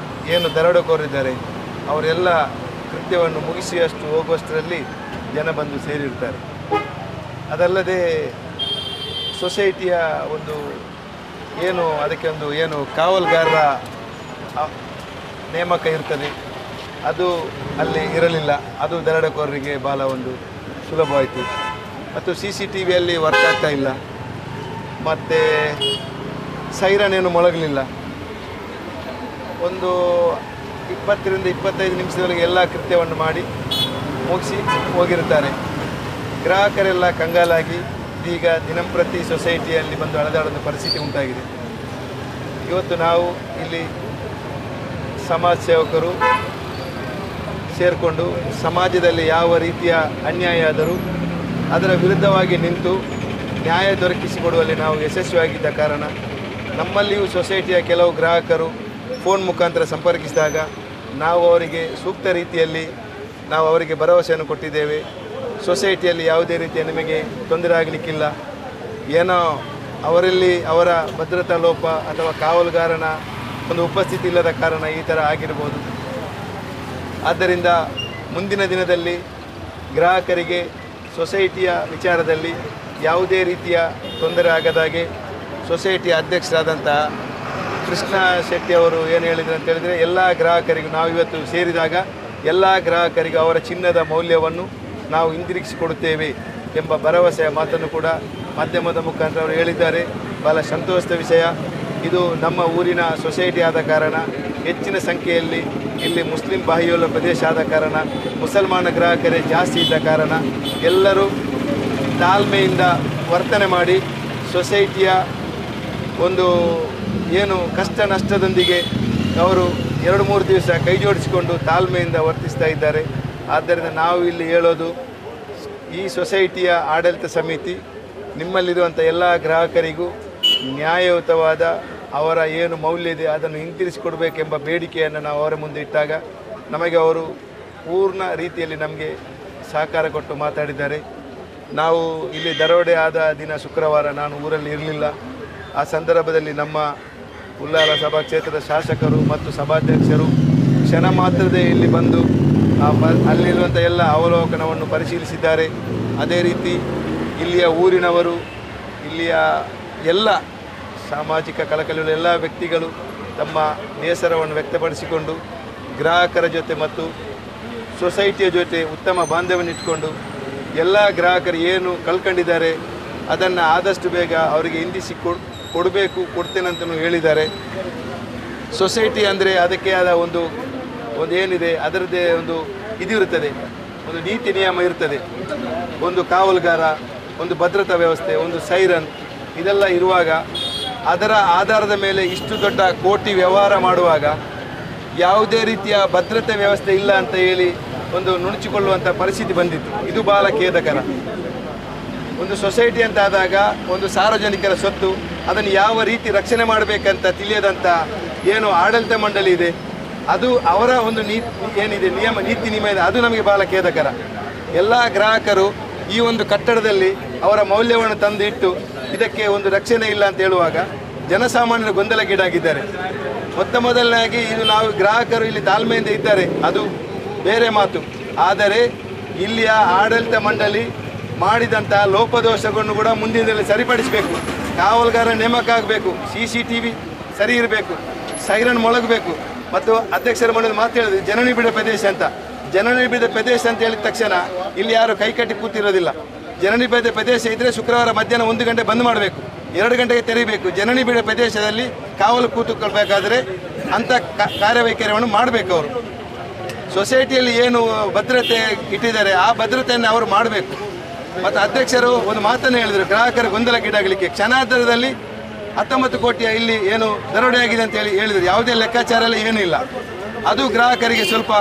ಏನು ದರೋಡೆಕೋರಿದ್ದಾರೆ ಅವರೆಲ್ಲ ಕೃತ್ಯವನ್ನು ಮುಗಿಸಿಯಷ್ಟು ಹೋಗುವಷ್ಟರಲ್ಲಿ ಜನ ಬಂದು ಸೇರಿರ್ತಾರೆ. ಅದಲ್ಲದೆ ಸೊಸೈಟಿಯ ಒಂದು ಏನು ಅದಕ್ಕೆ ಒಂದು ಏನು ಕಾವಲುಗಾರರ ನೇಮಕ ಇರ್ತದೆ, ಅದು ಅಲ್ಲಿ ಇರಲಿಲ್ಲ. ಅದು ದರೋಡೆಕೋರರಿಗೆ ಭಾಳ ಒಂದು ಸುಲಭವಾಯಿತು. ಮತ್ತು CCTV ವರ್ಕ್ ಆಗ್ತಾ ಇಲ್ಲ, ಮತ್ತು ಸೈರನ್ ಏನು ಮೊಳಗಲಿಲ್ಲ. ಒಂದು 20 ರಿಂದ 25 ನಿಮಿಷದವರೆಗೆ ಎಲ್ಲ ಕೃತ್ಯವನ್ನು ಮಾಡಿ ಮುಗಿಸಿ ಹೋಗಿರ್ತಾರೆ. ಗ್ರಾಹಕರೆಲ್ಲ ಕಂಗಾಲಾಗಿ ಈಗ ದಿನಂಪ್ರತಿ ಸೊಸೈಟಿಯಲ್ಲಿ ಬಂದು ಅಳೆದಾಡೋ ಪರಿಸ್ಥಿತಿ ಉಂಟಾಗಿದೆ. ಇವತ್ತು ನಾವು ಇಲ್ಲಿ ಸಮಾಜ ಸೇವಕರು ಸೇರಿಕೊಂಡು ಸಮಾಜದಲ್ಲಿ ಯಾವ ರೀತಿಯ ಅನ್ಯಾಯ ಆದರೂ ಅದರ ವಿರುದ್ಧವಾಗಿ ನಿಂತು ನ್ಯಾಯ ದೊರಕಿಸಿಕೊಡುವಲ್ಲಿ ನಾವು ಯಶಸ್ವಿಯಾಗಿದ್ದ ಕಾರಣ ನಮ್ಮಲ್ಲಿಯೂ ಸೊಸೈಟಿಯ ಕೆಲವು ಗ್ರಾಹಕರು ಫೋನ್ ಮುಖಾಂತರ ಸಂಪರ್ಕಿಸಿದಾಗ ನಾವು ಅವರಿಗೆ ಸೂಕ್ತ ರೀತಿಯಲ್ಲಿ ನಾವು ಅವರಿಗೆ ಭರವಸೆಯನ್ನು ಕೊಟ್ಟಿದ್ದೇವೆ. ಸೊಸೈಟಿಯಲ್ಲಿ ಯಾವುದೇ ರೀತಿಯ ನಿಮಗೆ ತೊಂದರೆ ಆಗಲಿಕ್ಕಿಲ್ಲ, ಏನೋ ಅವರಲ್ಲಿ ಅವರ ಭದ್ರತಾ ಲೋಪ ಅಥವಾ ಕಾವಲುಗಾರನ ಒಂದು ಉಪಸ್ಥಿತಿ ಇಲ್ಲದ ಕಾರಣ ಈ ಥರ ಆಗಿರ್ಬೋದು. ಆದ್ದರಿಂದ ಮುಂದಿನ ದಿನದಲ್ಲಿ ಗ್ರಾಹಕರಿಗೆ ಸೊಸೈಟಿಯ ವಿಚಾರದಲ್ಲಿ ಯಾವುದೇ ರೀತಿಯ ತೊಂದರೆ ಆಗದಾಗೆ ಸೊಸೈಟಿಯ ಅಧ್ಯಕ್ಷರಾದಂತಹ ಕೃಷ್ಣ ಶೆಟ್ಟಿ ಅವರು ಏನು ಹೇಳಿದ್ರು ಅಂತ ಹೇಳಿದರೆ, ಎಲ್ಲ ಗ್ರಾಹಕರಿಗೂ ನಾವು ಇವತ್ತು ಸೇರಿದಾಗ ಎಲ್ಲ ಗ್ರಾಹಕರಿಗೂ ಅವರ ಚಿನ್ನದ ಮೌಲ್ಯವನ್ನು ನಾವು ಹಿಂದಿರುಗಿಸಿಕೊಡುತ್ತೇವೆ ಎಂಬ ಭರವಸೆಯ ಮಾತನ್ನು ಕೂಡ ಮಾಧ್ಯಮದ ಮುಖಾಂತರ ಅವರು ಹೇಳಿದ್ದಾರೆ. ಭಾಳ ಸಂತೋಷದ ವಿಷಯ. ಇದು ನಮ್ಮ ಊರಿನ ಸೊಸೈಟಿ ಆದ ಕಾರಣ ಹೆಚ್ಚಿನ ಸಂಖ್ಯೆಯಲ್ಲಿ ಇಲ್ಲಿ ಮುಸ್ಲಿಂ ಬಾಹುಳ್ಯ ಪ್ರದೇಶ ಆದ ಕಾರಣ ಮುಸಲ್ಮಾನ ಗ್ರಾಹಕರೇ ಜಾಸ್ತಿ ಇದ್ದ ಕಾರಣ ಎಲ್ಲರೂ ತಾಳ್ಮೆಯಿಂದ ವರ್ತನೆ ಮಾಡಿ ಸೊಸೈಟಿಯ ಒಂದು ಏನು ಕಷ್ಟ ನಷ್ಟದೊಂದಿಗೆ ಅವರು 2-3 ದಿವಸ ಕೈ ಜೋಡಿಸಿಕೊಂಡು ತಾಳ್ಮೆಯಿಂದ ವರ್ತಿಸ್ತಾ ಇದ್ದಾರೆ. ಆದ್ದರಿಂದ ನಾವು ಇಲ್ಲಿ ಹೇಳೋದು, ಈ ಸೊಸೈಟಿಯ ಆಡಳಿತ ಸಮಿತಿ ನಿಮ್ಮಲ್ಲಿರುವಂಥ ಎಲ್ಲ ಗ್ರಾಹಕರಿಗೂ ನ್ಯಾಯಯುತವಾದ ಅವರ ಏನು ಮೌಲ್ಯ ಇದೆ ಅದನ್ನು ಹಿಂತಿರಿಸಿಕೊಡಬೇಕೆಂಬ ಬೇಡಿಕೆಯನ್ನು ನಾವು ಅವರ ಮುಂದೆ ಇಟ್ಟಾಗ ನಮಗೆ ಅವರು ಪೂರ್ಣ ರೀತಿಯಲ್ಲಿ ನಮಗೆ ಸಹಕಾರ ಕೊಟ್ಟು ಮಾತಾಡಿದ್ದಾರೆ. ನಾವು ಇಲ್ಲಿ ದರೋಡೆ ಆದ ದಿನ ಶುಕ್ರವಾರ ನಾನು ಊರಲ್ಲಿ ಇರಲಿಲ್ಲ. ಆ ಸಂದರ್ಭದಲ್ಲಿ ನಮ್ಮ ಉಲ್ಲಾಲ ಸಭಾ ಕ್ಷೇತ್ರದ ಶಾಸಕರು ಮತ್ತು ಸಭಾಧ್ಯಕ್ಷರು ಕ್ಷಣ ಮಾತ್ರದೇ ಇಲ್ಲಿ ಬಂದು ಅಲ್ಲಿರುವಂಥ ಎಲ್ಲ ಅವಲೋಕನವನ್ನು ಪರಿಶೀಲಿಸಿದ್ದಾರೆ. ಅದೇ ರೀತಿ ಇಲ್ಲಿಯ ಊರಿನವರು, ಇಲ್ಲಿಯ ಎಲ್ಲ ಸಾಮಾಜಿಕ ಕಳಕಳಿಗಳ ಎಲ್ಲ ವ್ಯಕ್ತಿಗಳು ತಮ್ಮ ಬೇಸರವನ್ನು ವ್ಯಕ್ತಪಡಿಸಿಕೊಂಡು ಗ್ರಾಹಕರ ಜೊತೆ ಮತ್ತು ಸೊಸೈಟಿಯ ಜೊತೆ ಉತ್ತಮ ಬಾಂಧವ್ಯವನ್ನು ಇಟ್ಕೊಂಡು ಎಲ್ಲ ಗ್ರಾಹಕರು ಏನು ಕಳ್ಕೊಂಡಿದ್ದಾರೆ ಅದನ್ನು ಆದಷ್ಟು ಬೇಗ ಅವರಿಗೆ ಹಿಂದಿಸಿ ಕೊಡ್ತೇನಂತಲೂ ಹೇಳಿದ್ದಾರೆ. ಸೊಸೈಟಿ ಅಂದರೆ ಅದಕ್ಕೆ ಆದ ಒಂದು ಏನಿದೆ ಅದರದ್ದೇ ಒಂದು ಇದಿರುತ್ತದೆ, ಒಂದು ನೀತಿ ನಿಯಮ ಇರ್ತದೆ. ಒಂದು ಕಾವಲುಗಾರ, ಒಂದು ಭದ್ರತಾ ವ್ಯವಸ್ಥೆ, ಒಂದು ಸೈರನ್, ಇದೆಲ್ಲ ಇರುವಾಗ ಅದರ ಆಧಾರದ ಮೇಲೆ ಇಷ್ಟು ದೊಡ್ಡ ಕೋಟಿ ವ್ಯವಹಾರ ಮಾಡುವಾಗ ಯಾವುದೇ ರೀತಿಯ ಭದ್ರತೆ ವ್ಯವಸ್ಥೆ ಇಲ್ಲ ಅಂತ ಹೇಳಿ ಒಂದು ನುಣುಚಿಕೊಳ್ಳುವಂಥ ಪರಿಸ್ಥಿತಿ ಬಂದಿತ್ತು. ಇದು ಬಹಳ ಖೇದಕರ. ಒಂದು ಸೊಸೈಟಿ ಅಂತ ಆದಾಗ ಒಂದು ಸಾರ್ವಜನಿಕರ ಸ್ವತ್ತು, ಅದನ್ನು ಯಾವ ರೀತಿ ರಕ್ಷಣೆ ಮಾಡಬೇಕಂತ ತಿಳಿಯದಂಥ ಏನು ಆಡಳಿತ ಮಂಡಳಿ ಇದೆ, ಅದು ಅವರ ಒಂದು ಏನಿದೆ ನೀತಿ ನಿಯಮ ಇದೆ, ಅದು ನಮಗೆ ಬಹಳ ಖೇದಕರ. ಎಲ್ಲ ಗ್ರಾಹಕರು ಈ ಒಂದು ಕಟ್ಟಡದಲ್ಲಿ ಅವರ ಮೌಲ್ಯವನ್ನು ತಂದು ಇಟ್ಟು ಇದಕ್ಕೆ ಒಂದು ರಕ್ಷಣೆ ಇಲ್ಲ ಅಂತ ಹೇಳುವಾಗ ಜನಸಾಮಾನ್ಯರು ಗೊಂದಲಗೀಡಾಗಿದ್ದಾರೆ. ಮೊದಲನೇದಾಗಿ ಇದು ನಾವು ಗ್ರಾಹಕರು ಇಲ್ಲಿ ತಾಳ್ಮೆಯಿಂದ ಇದ್ದಾರೆ, ಅದು ಬೇರೆ ಮಾತು. ಆದರೆ ಇಲ್ಲಿಯ ಆಡಳಿತ ಮಂಡಳಿ ಮಾಡಿದಂಥ ಲೋಪದೋಷಗಳನ್ನು ಕೂಡ ಮುಂದಿನದಲ್ಲಿ ಸರಿಪಡಿಸಬೇಕು. ಕಾವಲುಗಾರ ನೇಮಕ ಆಗಬೇಕು, CCTV ಸರಿ ಇರಬೇಕು, ಸೈರನ್ ಮೊಳಗಬೇಕು. ಮತ್ತು ಅಧ್ಯಕ್ಷರ ಮನೆ ಮಾತು ಹೇಳಿದ್ರು ಜನನಿಬಿಡ ಪ್ರದೇಶ ಅಂತ. ಜನನಿಬಿಡ ಪ್ರದೇಶ ಅಂತ ಹೇಳಿದ ತಕ್ಷಣ ಇಲ್ಲಿ ಯಾರು ಕೈಕಟ್ಟಿ ಕೂತಿರೋದಿಲ್ಲ. ಜನನಿಬಿಡ ಪ್ರದೇಶ ಇದ್ದರೆ ಶುಕ್ರವಾರ ಮಧ್ಯಾಹ್ನ 1 ಗಂಟೆ ಬಂದ್ ಮಾಡಬೇಕು, 2 ಗಂಟೆಗೆ ತೆರೀಬೇಕು. ಜನನಿಬಿಡ ಪ್ರದೇಶದಲ್ಲಿ ಕಾವಲು ಕೂತುಕೊಳ್ಬೇಕಾದ್ರೆ ಅಂಥ ಕಾರ್ಯವೈಖರಿಯನ್ನು ಮಾಡಬೇಕು. ಅವರು ಸೊಸೈಟಿಯಲ್ಲಿ ಏನು ಭದ್ರತೆ ಇಟ್ಟಿದ್ದಾರೆ ಆ ಭದ್ರತೆಯನ್ನು ಅವರು ಮಾಡಬೇಕು. ಮತ್ತು ಅಧ್ಯಕ್ಷರು ಒಂದು ಮಾತನ್ನು ಹೇಳಿದರು, ಗ್ರಾಹಕರ ಗೊಂದಲಗೀಡಾಗಲಿಕ್ಕೆ ಕ್ಷಣಾರ್ಧದಲ್ಲಿ 19 ಕೋಟಿಯ ಇಲ್ಲಿ ಏನು ದರೋಡೆ ಆಗಿದೆ ಅಂತ ಹೇಳಿದರು. ಯಾವುದೇ ಲೆಕ್ಕಾಚಾರ ಎಲ್ಲ ಏನೂ ಇಲ್ಲ. ಅದು ಗ್ರಾಹಕರಿಗೆ ಸ್ವಲ್ಪ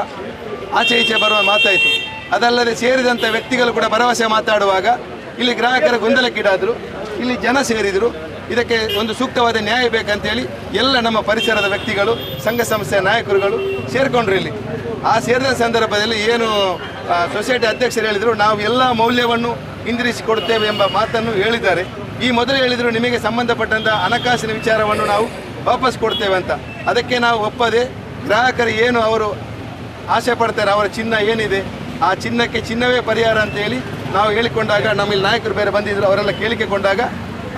ಆಚೆ ಈಚೆ ಬರುವ ಮಾತಾಯಿತು. ಅದಲ್ಲದೆ ಸೇರಿದಂಥ ವ್ಯಕ್ತಿಗಳು ಕೂಡ ಭರವಸೆ ಮಾತಾಡುವಾಗ ಇಲ್ಲಿ ಗ್ರಾಹಕರ ಗೊಂದಲಕ್ಕೀಡಾದರು. ಇಲ್ಲಿ ಜನ ಸೇರಿದರು. ಇದಕ್ಕೆ ಒಂದು ಸೂಕ್ತವಾದ ನ್ಯಾಯ ಬೇಕಂತೇಳಿ ಎಲ್ಲ ನಮ್ಮ ಪರಿಸರದ ವ್ಯಕ್ತಿಗಳು, ಸಂಘ ಸಂಸ್ಥೆಯ ನಾಯಕರುಗಳು ಸೇರಿಕೊಂಡ್ರು ಇಲ್ಲಿ. ಆ ಸೇರಿದ ಸಂದರ್ಭದಲ್ಲಿ ಏನು ಸೊಸೈಟಿ ಅಧ್ಯಕ್ಷರು ಹೇಳಿದರು, ನಾವು ಎಲ್ಲ ಮೌಲ್ಯವನ್ನು ಹಿಂದಿರಿಸಿ ಕೊಡ್ತೇವೆ ಎಂಬ ಮಾತನ್ನು ಹೇಳಿದ್ದಾರೆ. ಈ ಮೊದಲು ಹೇಳಿದರು ನಿಮಗೆ ಸಂಬಂಧಪಟ್ಟಂಥ ಹಣಕಾಸಿನ ವಿಚಾರವನ್ನು ನಾವು ವಾಪಸ್ ಕೊಡ್ತೇವೆ ಅಂತ. ಅದಕ್ಕೆ ನಾವು ಒಪ್ಪದೆ ಗ್ರಾಹಕರು ಏನು ಅವರು ಆಸೆ ಪಡ್ತಾರೆ, ಅವರ ಚಿನ್ನ ಏನಿದೆ ಆ ಚಿನ್ನಕ್ಕೆ ಚಿನ್ನವೇ ಪರಿಹಾರ ಅಂತೇಳಿ ನಾವು ಹೇಳಿಕೊಂಡಾಗ, ನಮ್ಮಲ್ಲಿ ನಾಯಕರು ಬೇರೆ ಬಂದಿದ್ದರು, ಅವರೆಲ್ಲ ಕೇಳಿಕೊಂಡಾಗ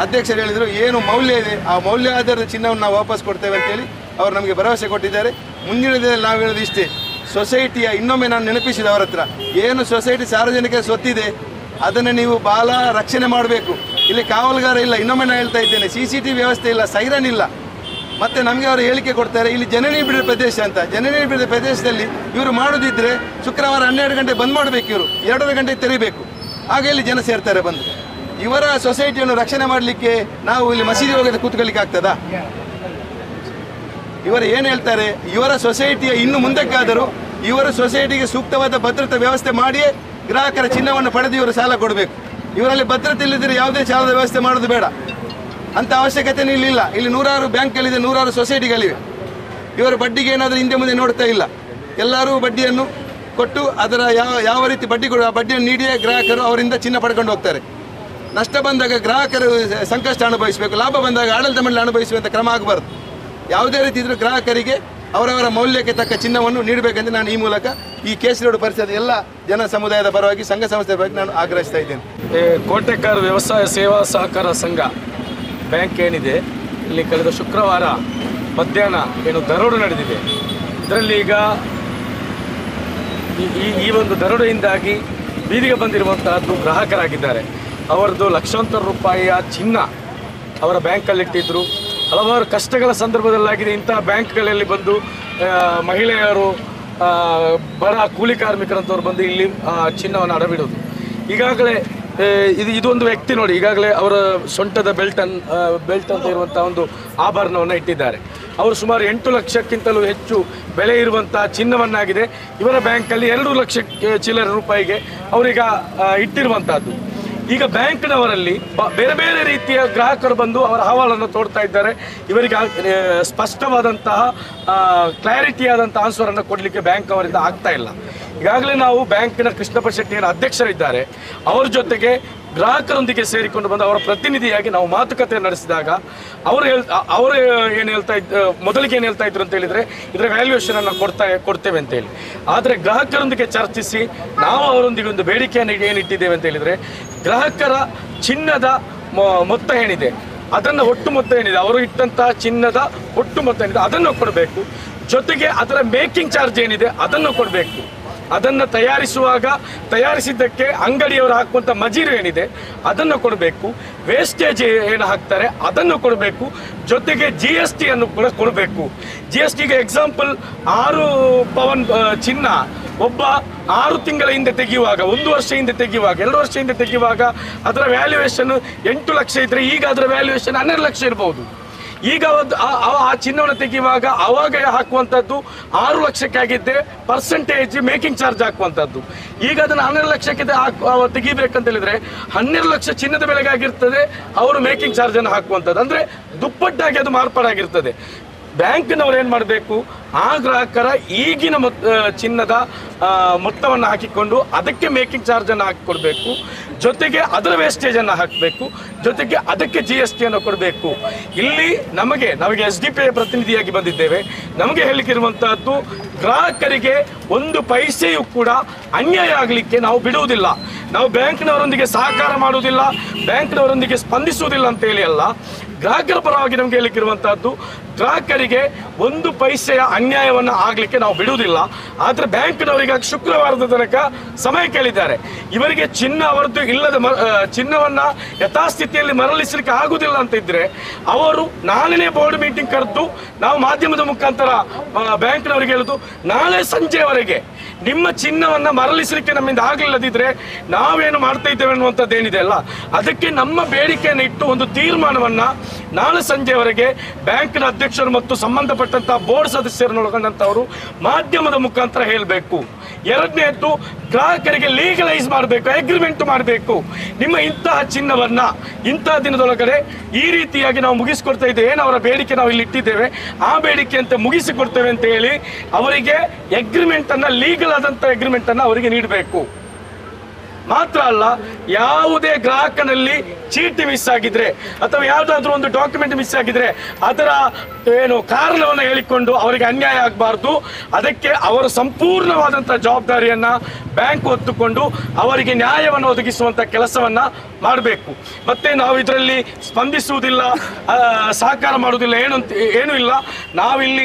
ಅಧ್ಯಕ್ಷರು ಹೇಳಿದರು ಏನು ಮೌಲ್ಯ ಇದೆ ಆ ಮೌಲ್ಯ ಆಧಾರದ ಚಿನ್ನವನ್ನು ನಾವು ವಾಪಸ್ ಕೊಡ್ತೇವೆ ಅಂತೇಳಿ ಅವರು ನಮಗೆ ಭರವಸೆ ಕೊಟ್ಟಿದ್ದಾರೆ. ಮುಂದಿನ ದಿನದಲ್ಲಿ ನಾವು ಹೇಳೋದು ಇಷ್ಟೇ, ಸೊಸೈಟಿಯ ಇನ್ನೊಮ್ಮೆ ನಾನು ನೆನಪಿಸಿದ ಅವರ ಹತ್ರ, ಏನು ಸೊಸೈಟಿ ಸಾರ್ವಜನಿಕ ಸ್ವತ್ತಿದೆ ಅದನ್ನು ನೀವು ಭಾಳ ರಕ್ಷಣೆ ಮಾಡಬೇಕು. ಇಲ್ಲಿ ಕಾವಲುಗಾರ ಇಲ್ಲ, ಇನ್ನೊಮ್ಮೆ ನಾನು ಹೇಳ್ತಾ ಇದ್ದೇನೆ, CCTV ವ್ಯವಸ್ಥೆ ಇಲ್ಲ, ಸೈರನ್ ಇಲ್ಲ. ಮತ್ತು ನಮಗೆ ಅವರು ಹೇಳಿಕೆ ಕೊಡ್ತಾರೆ ಇಲ್ಲಿ ಜನನಿ ಬಿಡ ಪ್ರದೇಶ ಅಂತ. ಜನನಿ ಬಿಡ ಪ್ರದೇಶದಲ್ಲಿ ಇವರು ಮಾಡೋದಿದ್ದರೆ ಶುಕ್ರವಾರ 12 ಗಂಟೆ ಬಂದ್ ಮಾಡಬೇಕು, ಇವರು 2 ಗಂಟೆಗೆ ತೆರೀಬೇಕು. ಆಗ ಇಲ್ಲಿ ಜನ ಸೇರ್ತಾರೆ ಬಂದು. ಇವರ ಸೊಸೈಟಿಯನ್ನು ರಕ್ಷಣೆ ಮಾಡಲಿಕ್ಕೆ ನಾವು ಇಲ್ಲಿ ಮಸೀದಿ ಹೋಗದೆ ಕೂತ್ಕೊಳ್ಳಿಕ್ಕೆ ಆಗ್ತದಾ? ಇವರು ಏನು ಹೇಳ್ತಾರೆ, ಇವರ ಸೊಸೈಟಿಯ ಇನ್ನು ಮುಂದಕ್ಕಾದರೂ ಇವರ ಸೊಸೈಟಿಗೆ ಸೂಕ್ತವಾದ ಭದ್ರತಾ ವ್ಯವಸ್ಥೆ ಮಾಡಿಯೇ ಗ್ರಾಹಕರ ಚಿನ್ನವನ್ನು ಪಡೆದು ಇವರು ಸಾಲ ಕೊಡಬೇಕು. ಇವರಲ್ಲಿ ಭದ್ರತೆ ಇಲ್ಲದಿದ್ದರೆ ಯಾವುದೇ ಸಾಲದ ವ್ಯವಸ್ಥೆ ಮಾಡೋದು ಬೇಡ. ಅಂಥ ಅವಶ್ಯಕತೆ ಇಲ್ಲಿಲ್ಲ. ಇಲ್ಲಿ 100 ಬ್ಯಾಂಕ್ಗಳಿದೆ, 100 ಸೊಸೈಟಿಗಳಿವೆ. ಇವರು ಬಡ್ಡಿಗೆ ಏನಾದರೂ ಹಿಂದೆ ಮುಂದೆ ನೋಡ್ತಾ ಇಲ್ಲ. ಎಲ್ಲರೂ ಬಡ್ಡಿಯನ್ನು ಕೊಟ್ಟು ಅದರ ಯಾವ ರೀತಿ ಬಡ್ಡಿ ಕೊಡು ಆ ಬಡ್ಡಿಯನ್ನು ನೀಡಿಯೇ ಗ್ರಾಹಕರು ಅವರಿಂದ ಚಿನ್ನ ಪಡ್ಕೊಂಡು ಹೋಗ್ತಾರೆ. ನಷ್ಟ ಬಂದಾಗ ಗ್ರಾಹಕರು ಸಂಕಷ್ಟ ಅನುಭವಿಸಬೇಕು, ಲಾಭ ಬಂದಾಗ ಆಡಳಿತ ಮಂಡಳಿ ಅನುಭವಿಸುವಂಥ ಕ್ರಮ ಆಗಬಾರ್ದು. ಯಾವುದೇ ರೀತಿ ಇದ್ದರೂ ಗ್ರಾಹಕರಿಗೆ ಅವರವರ ಮೌಲ್ಯಕ್ಕೆ ತಕ್ಕ ಚಿನ್ನವನ್ನು ನೀಡಬೇಕೆಂದು ನಾನು ಈ ಮೂಲಕ ಈ ಕೇಸರಿ ರೋಡ್ ಪರಿಸರದ ಎಲ್ಲ ಜನ ಸಮುದಾಯದ ಪರವಾಗಿ, ಸಂಘ ಸಂಸ್ಥೆಯ ಪರವಾಗಿ ನಾನು ಆಗ್ರಹಿಸ್ತಾ ಇದ್ದೇನೆ. ಕೋಟೆಕಾರ್ ವ್ಯವಸಾಯ ಸೇವಾ ಸಹಕಾರ ಸಂಘ ಬ್ಯಾಂಕ್ ಏನಿದೆ, ಇಲ್ಲಿ ಕಳೆದ ಶುಕ್ರವಾರ ಮಧ್ಯಾಹ್ನ ಏನು ದರೋಡೆ ನಡೆದಿದೆ. ಇದರಲ್ಲಿ ಈಗ ಈ ಒಂದು ದರೋಡೆಯಿಂದಾಗಿ ಬೀದಿಗೆ ಬಂದಿರುವಂತಹದ್ದು ಗ್ರಾಹಕರಾಗಿದ್ದಾರೆ. ಅವರದ್ದು ಲಕ್ಷಾಂತರ ರೂಪಾಯಿಯ ಚಿನ್ನ ಅವರ ಬ್ಯಾಂಕಲ್ಲಿಟ್ಟಿದ್ದರು. ಹಲವಾರು ಕಷ್ಟಗಳ ಸಂದರ್ಭದಲ್ಲಾಗಿದೆ ಇಂತಹ ಬ್ಯಾಂಕ್ಗಳಲ್ಲಿ ಬಂದು ಮಹಿಳೆಯರು, ಬಡ ಕೂಲಿ ಕಾರ್ಮಿಕರಂಥವ್ರು ಬಂದು ಇಲ್ಲಿ ಚಿನ್ನವನ್ನು ಅಡವಿಡೋದು. ಈಗಾಗಲೇ ಇದೊಂದು ವ್ಯಕ್ತಿ ನೋಡಿ, ಈಗಾಗಲೇ ಅವರ ಸೊಂಟದ ಬೆಲ್ಟ್ ಅಂತ ಇರುವಂಥ ಒಂದು ಆಭರಣವನ್ನು ಇಟ್ಟಿದ್ದಾರೆ. ಅವರು ಸುಮಾರು 8 ಲಕ್ಷಕ್ಕಿಂತಲೂ ಹೆಚ್ಚು ಬೆಲೆ ಇರುವಂಥ ಚಿನ್ನವನ್ನಾಗಿದೆ ಇವರ ಬ್ಯಾಂಕಲ್ಲಿ 2 ಲಕ್ಷ ಚಿಲ್ಲರೆ ರೂಪಾಯಿಗೆ ಅವರೀಗ ಇಟ್ಟಿರುವಂಥದ್ದು. ಈಗ ಬ್ಯಾಂಕ್ನವರಲ್ಲಿ ಬೇರೆ ಬೇರೆ ರೀತಿಯ ಗ್ರಾಹಕರು ಬಂದು ಅವರ ಅಹವಾಲನ್ನು ತೋಡ್ತಾ ಇದ್ದಾರೆ. ಇವರಿಗೆ ಸ್ಪಷ್ಟವಾದಂತಹ ಕ್ಲಾರಿಟಿಯಾದಂಥ ಆನ್ಸರನ್ನು ಕೊಡಲಿಕ್ಕೆ ಬ್ಯಾಂಕ್ ಅವರಿಂದ ಆಗ್ತಾ ಇಲ್ಲ. ಈಗಾಗಲೇ ನಾವು ಬ್ಯಾಂಕಿನ ಕೃಷ್ಣಪ್ಪ ಶೆಟ್ಟಿಯ ಅಧ್ಯಕ್ಷರಿದ್ದಾರೆ, ಅವರ ಜೊತೆಗೆ ಗ್ರಾಹಕರೊಂದಿಗೆ ಸೇರಿಕೊಂಡು ಬಂದು ಅವರ ಪ್ರತಿನಿಧಿಯಾಗಿ ನಾವು ಮಾತುಕತೆ ನಡೆಸಿದಾಗ ಅವರು ಏನು ಮೊದಲಿಗೆ ಏನು ಹೇಳ್ತಾ ಇದ್ರು ಅಂತ ಹೇಳಿದರೆ ಇದರ ವ್ಯಾಲ್ಯೂಯೇಷನನ್ನು ಕೊಡ್ತೇವೆ ಅಂತೇಳಿ. ಆದರೆ ಗ್ರಾಹಕರೊಂದಿಗೆ ಚರ್ಚಿಸಿ ನಾವು ಅವರೊಂದಿಗೆ ಒಂದು ಬೇಡಿಕೆಯನ್ನು ಏನಿಟ್ಟಿದ್ದೇವೆ ಅಂತ ಹೇಳಿದರೆ, ಗ್ರಾಹಕರ ಚಿನ್ನದ ಮೊತ್ತ ಏನಿದೆ ಅದನ್ನು ಒಟ್ಟು ಮೊತ್ತ ಏನಿದೆ ಅವರು ಇಟ್ಟಂತಹ ಚಿನ್ನದ ಒಟ್ಟು ಮೊತ್ತ ಏನಿದೆ ಅದನ್ನು ಕೊಡಬೇಕು. ಜೊತೆಗೆ ಅದರ ಮೇಕಿಂಗ್ ಚಾರ್ಜ್ ಏನಿದೆ ಅದನ್ನು ಕೊಡಬೇಕು. ಅದನ್ನು ತಯಾರಿಸಿದ್ದಕ್ಕೆ ಅಂಗಡಿಯವರು ಹಾಕುವಂಥ ಮಜೂರಿ ಏನಿದೆ ಅದನ್ನು ಕೊಡಬೇಕು. ವೇಸ್ಟೇಜ್ ಏನು ಹಾಕ್ತಾರೆ ಅದನ್ನು ಕೊಡಬೇಕು. ಜೊತೆಗೆ GST ಅನ್ನು ಕೂಡ ಕೊಡಬೇಕು. GSTಗೆ ಎಕ್ಸಾಂಪಲ್ 6 ಪವನ್ ಚಿನ್ನ ಒಬ್ಬ 6 ತಿಂಗಳ ಹಿಂದೆ ತೆಗೆಯುವಾಗ, 1 ವರ್ಷ ಹಿಂದೆ ತೆಗೆಯುವಾಗ, 2 ವರ್ಷ ಹಿಂದೆ ತೆಗೆಯುವಾಗ ಅದರ ವ್ಯಾಲ್ಯೂಯೇಷನ್ 8 ಲಕ್ಷ ಇದ್ದರೆ ಈಗ ಅದರ ವ್ಯಾಲ್ಯೂಯೇಷನ್ 12 ಲಕ್ಷ ಇರ್ಬೋದು. ಈಗ ಆ ಚಿನ್ನವನ್ನು ತೆಗೆಯುವಾಗ ಅವಾಗ ಹಾಕುವಂಥದ್ದು 6 ಲಕ್ಷಕ್ಕಾಗಿದ್ದೆ ಪರ್ಸೆಂಟೇಜ್ ಮೇಕಿಂಗ್ ಚಾರ್ಜ್ ಹಾಕುವಂಥದ್ದು. ಈಗ ಅದನ್ನು 12 ಲಕ್ಷಕ್ಕೆ ತೆಗಿಬೇಕಂತ ಹೇಳಿದರೆ 12 ಲಕ್ಷ ಚಿನ್ನದ ಬೆಲೆಗಾಗಿರ್ತದೆ, ಅವರು ಮೇಕಿಂಗ್ ಚಾರ್ಜನ್ನು ಹಾಕುವಂಥದ್ದು. ಅಂದರೆ ದುಪ್ಪಟ್ಟಾಗಿ ಅದು ಮಾರ್ಪಾಡಾಗಿರ್ತದೆ. ಬ್ಯಾಂಕ್ನವ್ರು ಏನು ಮಾಡಬೇಕು, ಆ ಗ್ರಾಹಕರ ಈಗಿನ ಚಿನ್ನದ ಮೊತ್ತವನ್ನು ಹಾಕಿಕೊಂಡು ಅದಕ್ಕೆ ಮೇಕಿಂಗ್ ಚಾರ್ಜನ್ನು ಹಾಕಿಕೊಡ್ಬೇಕು. ಜೊತೆಗೆ ಅದರ ವೇಸ್ಟೇಜನ್ನು ಹಾಕಬೇಕು. ಜೊತೆಗೆ ಅದಕ್ಕೆ GSTಯನ್ನು ಕೊಡಬೇಕು. ಇಲ್ಲಿ ನಾವೀಗ SDPI ಪ್ರತಿನಿಧಿಯಾಗಿ ಬಂದಿದ್ದೇವೆ. ನಮಗೆ ಹೇಳಿಕಿರುವಂತಹದ್ದು, ಗ್ರಾಹಕರಿಗೆ 1 ಪೈಸೆಯೂ ಕೂಡ ಅನ್ಯಾಯ ಆಗಲಿಕ್ಕೆ ನಾವು ಬಿಡುವುದಿಲ್ಲ. ನಾವು ಬ್ಯಾಂಕ್ನವರೊಂದಿಗೆ ಸಹಕಾರ ಮಾಡುವುದಿಲ್ಲ, ಬ್ಯಾಂಕ್ನವರೊಂದಿಗೆ ಸ್ಪಂದಿಸುವುದಿಲ್ಲ ಅಂತೇಳಿ ಅಲ್ಲ. ಗ್ರಾಹಕರ ಪರವಾಗಿ ನಮಗೆ ಹೇಳಿಕಿರುವಂತಹದ್ದು, ಗ್ರಾಹಕರಿಗೆ 1 ಪೈಸೆಯ ಅನ್ಯಾಯವನ್ನು ಆಗಲಿಕ್ಕೆ ನಾವು ಬಿಡುವುದಿಲ್ಲ. ಆದರೆ ಬ್ಯಾಂಕ್ನವರಿಗೆ ಶುಕ್ರವಾರದ ತನಕ ಸಮಯ ಕೇಳಿದ್ದಾರೆ. ಇವರಿಗೆ ಅವರದ್ದು ಇಲ್ಲದ ಚಿನ್ನವನ್ನು ಯಥಾಸ್ಥಿತಿಯಲ್ಲಿ ಮರಳಿಸಲಿಕ್ಕೆ ಆಗುವುದಿಲ್ಲ ಅಂತ ಇದ್ರೆ ಅವರು ನಾಳೆನೇ ಬೋರ್ಡ್ ಮೀಟಿಂಗ್ ಕರೆದು ನಾವು ಮಾಧ್ಯಮದ ಮುಖಾಂತರ ಬ್ಯಾಂಕ್ನವರಿಗೆ ಹೇಳುದು, ನಾಳೆ ಸಂಜೆವರೆಗೆ ನಿಮ್ಮ ಚಿನ್ನವನ್ನು ಮರಳಿಸಲಿಕ್ಕೆ ನಮ್ಮಿಂದ ಆಗಲಿಲ್ಲದಿದ್ರೆ ನಾವೇನು ಮಾಡ್ತಾ ಇದ್ದೇವೆ ಅನ್ನುವಂಥದ್ದು ಏನಿದೆ ಅಲ್ಲ, ಅದಕ್ಕೆ ನಮ್ಮ ಬೇಡಿಕೆಯನ್ನು ಇಟ್ಟು ಒಂದು ತೀರ್ಮಾನವನ್ನು ನಾಳೆ ಸಂಜೆವರೆಗೆ ಬ್ಯಾಂಕಿನ ಅಧ್ಯಕ್ಷರು ಮತ್ತು ಸಂಬಂಧಪಟ್ಟಂತಹ ಬೋರ್ಡ್ ಸದಸ್ಯರನ್ನೊಳಗೊಂಡಂಥವರು ಮಾಧ್ಯಮದ ಮುಖಾಂತರ ಹೇಳಬೇಕು. ಎರಡನೇದ್ದು, ಗ್ರಾಹಕರಿಗೆ ಲೀಗಲೈಸ್ ಮಾಡಬೇಕು, ಅಗ್ರಿಮೆಂಟ್ ಮಾಡಬೇಕು. ನಿಮ್ಮ ಇಂತಹ ಚಿನ್ನವನ್ನು ಇಂತಹ ದಿನದೊಳಗಡೆ ಈ ರೀತಿಯಾಗಿ ನಾವು ಮುಗಿಸಿಕೊಡ್ತಾ ಇದ್ದೇವೆ, ಏನು ಅವರ ಬೇಡಿಕೆ ನಾವು ಇಲ್ಲಿ ಇಟ್ಟಿದ್ದೇವೆ ಆ ಬೇಡಿಕೆಯಂತೆ ಮುಗಿಸಿಕೊಡ್ತೇವೆ ಅಂತ ಹೇಳಿ ಅವರಿಗೆ ಅಗ್ರಿಮೆಂಟನ್ನು, ಲೀಗಲ್ ಆದಂಥ ಅಗ್ರಿಮೆಂಟನ್ನು ಅವರಿಗೆ ನೀಡಬೇಕು. ಮಾತ್ರ ಅಲ್ಲ, ಯಾವುದೇ ಗ್ರಾಹಕನಲ್ಲಿ ಚೀಟಿ ಮಿಸ್ ಆಗಿದ್ರೆ ಅಥವಾ ಯಾವುದಾದ್ರೂ ಒಂದು ಡಾಕ್ಯುಮೆಂಟ್ ಮಿಸ್ ಆಗಿದ್ರೆ ಅದರ ಕಾರಣವನ್ನು ಹೇಳಿಕೊಂಡು ಅವರಿಗೆ ಅನ್ಯಾಯ ಆಗಬಾರ್ದು. ಅದಕ್ಕೆ ಅವರು ಸಂಪೂರ್ಣವಾದಂಥ ಜವಾಬ್ದಾರಿಯನ್ನು ಬ್ಯಾಂಕ್ ಹೊತ್ತುಕೊಂಡು ಅವರಿಗೆ ನ್ಯಾಯವನ್ನು ಒದಗಿಸುವಂಥ ಕೆಲಸವನ್ನು ಮಾಡಬೇಕು. ಮತ್ತೆ ನಾವು ಇದರಲ್ಲಿ ಸ್ಪಂದಿಸುವುದಿಲ್ಲ, ಸಹಕಾರ ಮಾಡುವುದಿಲ್ಲ ಏನೂ ಇಲ್ಲ.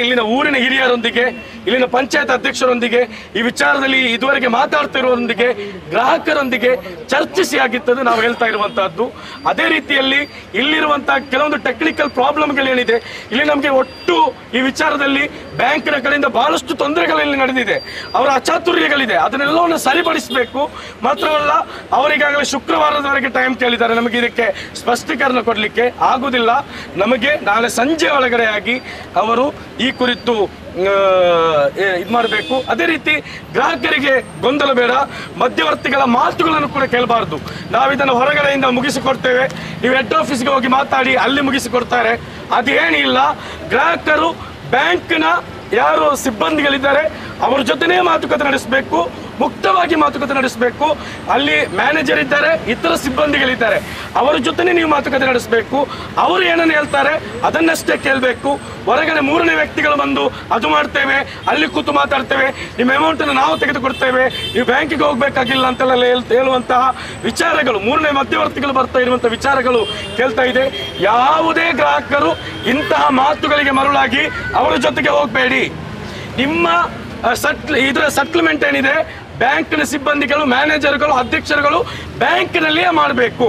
ಇಲ್ಲಿನ ಊರಿನ ಹಿರಿಯರೊಂದಿಗೆ, ಇಲ್ಲಿನ ಪಂಚಾಯತ್ ಅಧ್ಯಕ್ಷರೊಂದಿಗೆ, ಈ ವಿಚಾರದಲ್ಲಿ ಇದುವರೆಗೆ ಮಾತಾಡ್ತಿರೋರೊಂದಿಗೆ, ಗ್ರಾಹಕರೊಂದಿಗೆ ಚರ್ಚಿಸಿ ಆಗಿರ್ತದೆ ನಾವು ಹೇಳ್ತಾ ಇರುವಂತಹದ್ದು. ಅದೇ ರೀತಿಯಲ್ಲಿ ಇಲ್ಲಿರುವಂತಹ ಕೆಲವೊಂದು ಟೆಕ್ನಿಕಲ್ ಪ್ರಾಬ್ಲಮ್ಗಳೇನಿದೆ, ಇಲ್ಲಿ ನಮಗೆ ಒಟ್ಟು ಈ ವಿಚಾರದಲ್ಲಿ ಬ್ಯಾಂಕಿನ ಕಡೆಯಿಂದ ಬಹಳಷ್ಟು ತೊಂದರೆಗಳಲ್ಲಿ ನಡೆದಿದೆ, ಅವರ ಅಚಾತುರ್ಯಗಳಿದೆ, ಅದನ್ನೆಲ್ಲವನ್ನು ಸರಿಪಡಿಸಬೇಕು. ಮಾತ್ರವಲ್ಲ, ಅವರಿಗಾಗಲೇ ಶುಕ್ರವಾರದವರೆಗೆ ಟೈಮ್ ಕೇಳಿದ್ದಾರೆ. ನಮಗೆ ಇದಕ್ಕೆ ಸ್ಪಷ್ಟೀಕರಣ ಕೊಡಲಿಕ್ಕೆ ಆಗುವುದಿಲ್ಲ. ನಮಗೆ ನಾಳೆ ಸಂಜೆ ಒಳಗಡೆ ಆಗಿ ಅವರು ಈ ಕುರಿತು ಇದು ಮಾಡಬೇಕು. ಅದೇ ರೀತಿ ಗ್ರಾಹಕರಿಗೆ ಗೊಂದಲ ಬೇಡ, ಮಧ್ಯವರ್ತಿಗಳ ಮಾತುಗಳನ್ನು ಕೂಡ ಕೇಳಬಾರ್ದು. ನಾವಿದನ್ನು ಹೊರಗಡೆಯಿಂದ ಮುಗಿಸಿಕೊಡ್ತೇವೆ, ನೀವು ಹೆಡ್ ಆಫೀಸ್ಗೆ ಹೋಗಿ ಮಾತಾಡಿ ಅಲ್ಲಿ ಮುಗಿಸಿಕೊಡ್ತಾರೆ, ಅದೇನಿಲ್ಲ. ಗ್ರಾಹಕರು ಬ್ಯಾಂಕ್ನ ಯಾರು ಸಿಬ್ಬಂದಿಗಳಿದ್ದಾರೆ ಅವರ ಜೊತೆನೇ ಮಾತುಕತೆ ನಡೆಸಬೇಕು, ಮುಕ್ತವಾಗಿ ಮಾತುಕತೆ ನಡೆಸಬೇಕು. ಅಲ್ಲಿ ಮ್ಯಾನೇಜರ್ ಇದ್ದಾರೆ, ಇತರ ಸಿಬ್ಬಂದಿಗಳಿದ್ದಾರೆ, ಅವರ ಜೊತೆನೇ ನೀವು ಮಾತುಕತೆ ನಡೆಸಬೇಕು. ಅವರು ಏನನ್ನು ಹೇಳ್ತಾರೆ ಅದನ್ನಷ್ಟೇ ಕೇಳಬೇಕು. ಹೊರಗಡೆ 3ನೇ ವ್ಯಕ್ತಿಗಳು ಬಂದು ಅದು ಮಾಡ್ತೇವೆ, ಅಲ್ಲಿ ಕೂತು ಮಾತಾಡ್ತೇವೆ, ನಿಮ್ಮ ಅಮೌಂಟನ್ನು ನಾವು ತೆಗೆದುಕೊಡ್ತೇವೆ, ನೀವು ಬ್ಯಾಂಕಿಗೆ ಹೋಗಬೇಕಾಗಿಲ್ಲ ಅಂತೆಲ್ಲ ಹೇಳುವಂತಹ ವಿಚಾರಗಳು, 3ನೇ ಮಧ್ಯವರ್ತಿಗಳು ಬರ್ತಾ ಇರುವಂಥ ವಿಚಾರಗಳು ಕೇಳ್ತಾ ಇದೆ. ಯಾವುದೇ ಗ್ರಾಹಕರು ಇಂತಹ ಮಾತುಗಳಿಗೆ ಮರುಳಾಗಿ ಅವರ ಜೊತೆಗೆ ಹೋಗಬೇಡಿ. ನಿಮ್ಮ ಇದರ ಸೆಟ್ಲ್ಮೆಂಟ್ ಏನಿದೆ ಬ್ಯಾಂಕಿನ ಸಿಬ್ಬಂದಿಗಳು, ಮ್ಯಾನೇಜರ್ಗಳು, ಅಧ್ಯಕ್ಷರುಗಳು ಬ್ಯಾಂಕಿನಲ್ಲಿಯೇ ಮಾಡಬೇಕು.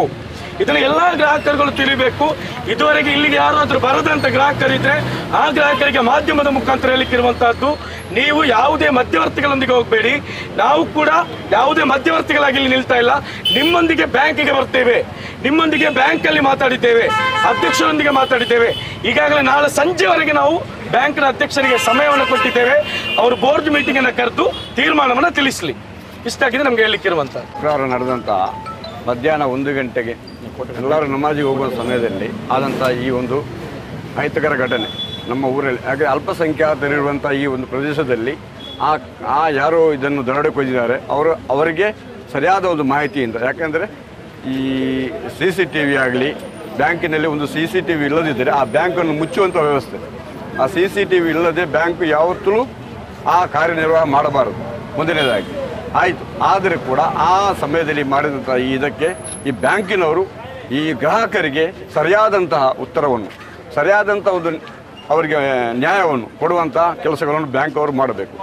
ಇದನ್ನು ಎಲ್ಲ ಗ್ರಾಹಕರುಗಳು ತಿಳಿಬೇಕು. ಇದುವರೆಗೆ ಇಲ್ಲಿಗೆ ಯಾರಾದರೂ ಬರದಂಥ ಗ್ರಾಹಕರಿದ್ದರೆ ಆ ಗ್ರಾಹಕರಿಗೆ ಮಾಧ್ಯಮದ ಮುಖಾಂತರ ಹೇಳಿಕ್ಕಿರುವಂತಹದ್ದು, ನೀವು ಯಾವುದೇ ಮಧ್ಯವರ್ತಿಗಳೊಂದಿಗೆ ಹೋಗಬೇಡಿ. ನಾವು ಕೂಡ ಯಾವುದೇ ಮಧ್ಯವರ್ತಿಗಳಾಗಿ ಇಲ್ಲಿ ನಿಲ್ತಾ ಇಲ್ಲ. ನಿಮ್ಮೊಂದಿಗೆ ಬ್ಯಾಂಕಿಗೆ ಬರ್ತೇವೆ, ನಿಮ್ಮೊಂದಿಗೆ ಬ್ಯಾಂಕಲ್ಲಿ ಮಾತಾಡಿದ್ದೇವೆ, ಅಧ್ಯಕ್ಷರೊಂದಿಗೆ ಮಾತಾಡಿದ್ದೇವೆ. ಈಗಾಗಲೇ ನಾಳೆ ಸಂಜೆವರೆಗೆ ನಾವು ಬ್ಯಾಂಕ್ನ ಅಧ್ಯಕ್ಷರಿಗೆ ಸಮಯವನ್ನು ಕೊಟ್ಟಿದ್ದೇವೆ. ಅವರು ಬೋರ್ಡ್ ಮೀಟಿಂಗನ್ನು ಕರೆದು ತೀರ್ಮಾನವನ್ನು ತಿಳಿಸಲಿ. ಇಷ್ಟಾಗಿದೆ ನಮಗೆ ಹೇಳಲಿಕ್ಕಿರುವಂಥ. ಶುಕ್ರವಾರ ನಡೆದಂಥ ಮಧ್ಯಾಹ್ನ 1 ಗಂಟೆಗೆ ಎಲ್ಲರೂ ನಮಾಜಿಗೆ ಹೋಗುವ ಸಮಯದಲ್ಲಿ ಆದಂಥ ಈ ಒಂದು ಅಹಿತಕರ ಘಟನೆ ನಮ್ಮ ಊರಲ್ಲಿ, ಹಾಗೆ ಅಲ್ಪಸಂಖ್ಯಾತರಿರುವಂಥ ಈ ಒಂದು ಪ್ರದೇಶದಲ್ಲಿ ಆ ಯಾರು ಇದನ್ನು ದರೋಡೆಕೊಯ್ದಿದ್ದಾರೆ ಅವರಿಗೆ ಸರಿಯಾದ ಒಂದು ಮಾಹಿತಿಯಿಂದ, ಯಾಕೆಂದರೆ ಈ CCTV ಆಗಲಿ, ಬ್ಯಾಂಕಿನಲ್ಲಿ ಒಂದು CCTV ಇಲ್ಲದಿದ್ದರೆ ಆ ಬ್ಯಾಂಕನ್ನು ಮುಚ್ಚುವಂಥ ವ್ಯವಸ್ಥೆ. ಆ CCTV ಇಲ್ಲದೆ ಬ್ಯಾಂಕ್ ಯಾವತ್ತೂ ಆ ಕಾರ್ಯನಿರ್ವಾಹ ಮಾಡಬಾರದು. ಮೊದಲನೇದಾಗಿ ಆಯಿತು. ಆದರೆ ಕೂಡ ಆ ಸಮಯದಲ್ಲಿ ಮಾಡಿದಂಥ ಇದಕ್ಕೆ ಈ ಬ್ಯಾಂಕಿನವರು ಈ ಗ್ರಾಹಕರಿಗೆ ಸರಿಯಾದಂತಹ ಉತ್ತರವನ್ನು, ಸರಿಯಾದಂಥ ಒಂದು ಅವರಿಗೆ ನ್ಯಾಯವನ್ನು ಕೊಡುವಂಥ ಕೆಲಸಗಳನ್ನು ಬ್ಯಾಂಕ್ ಅವರು ಮಾಡಬೇಕು.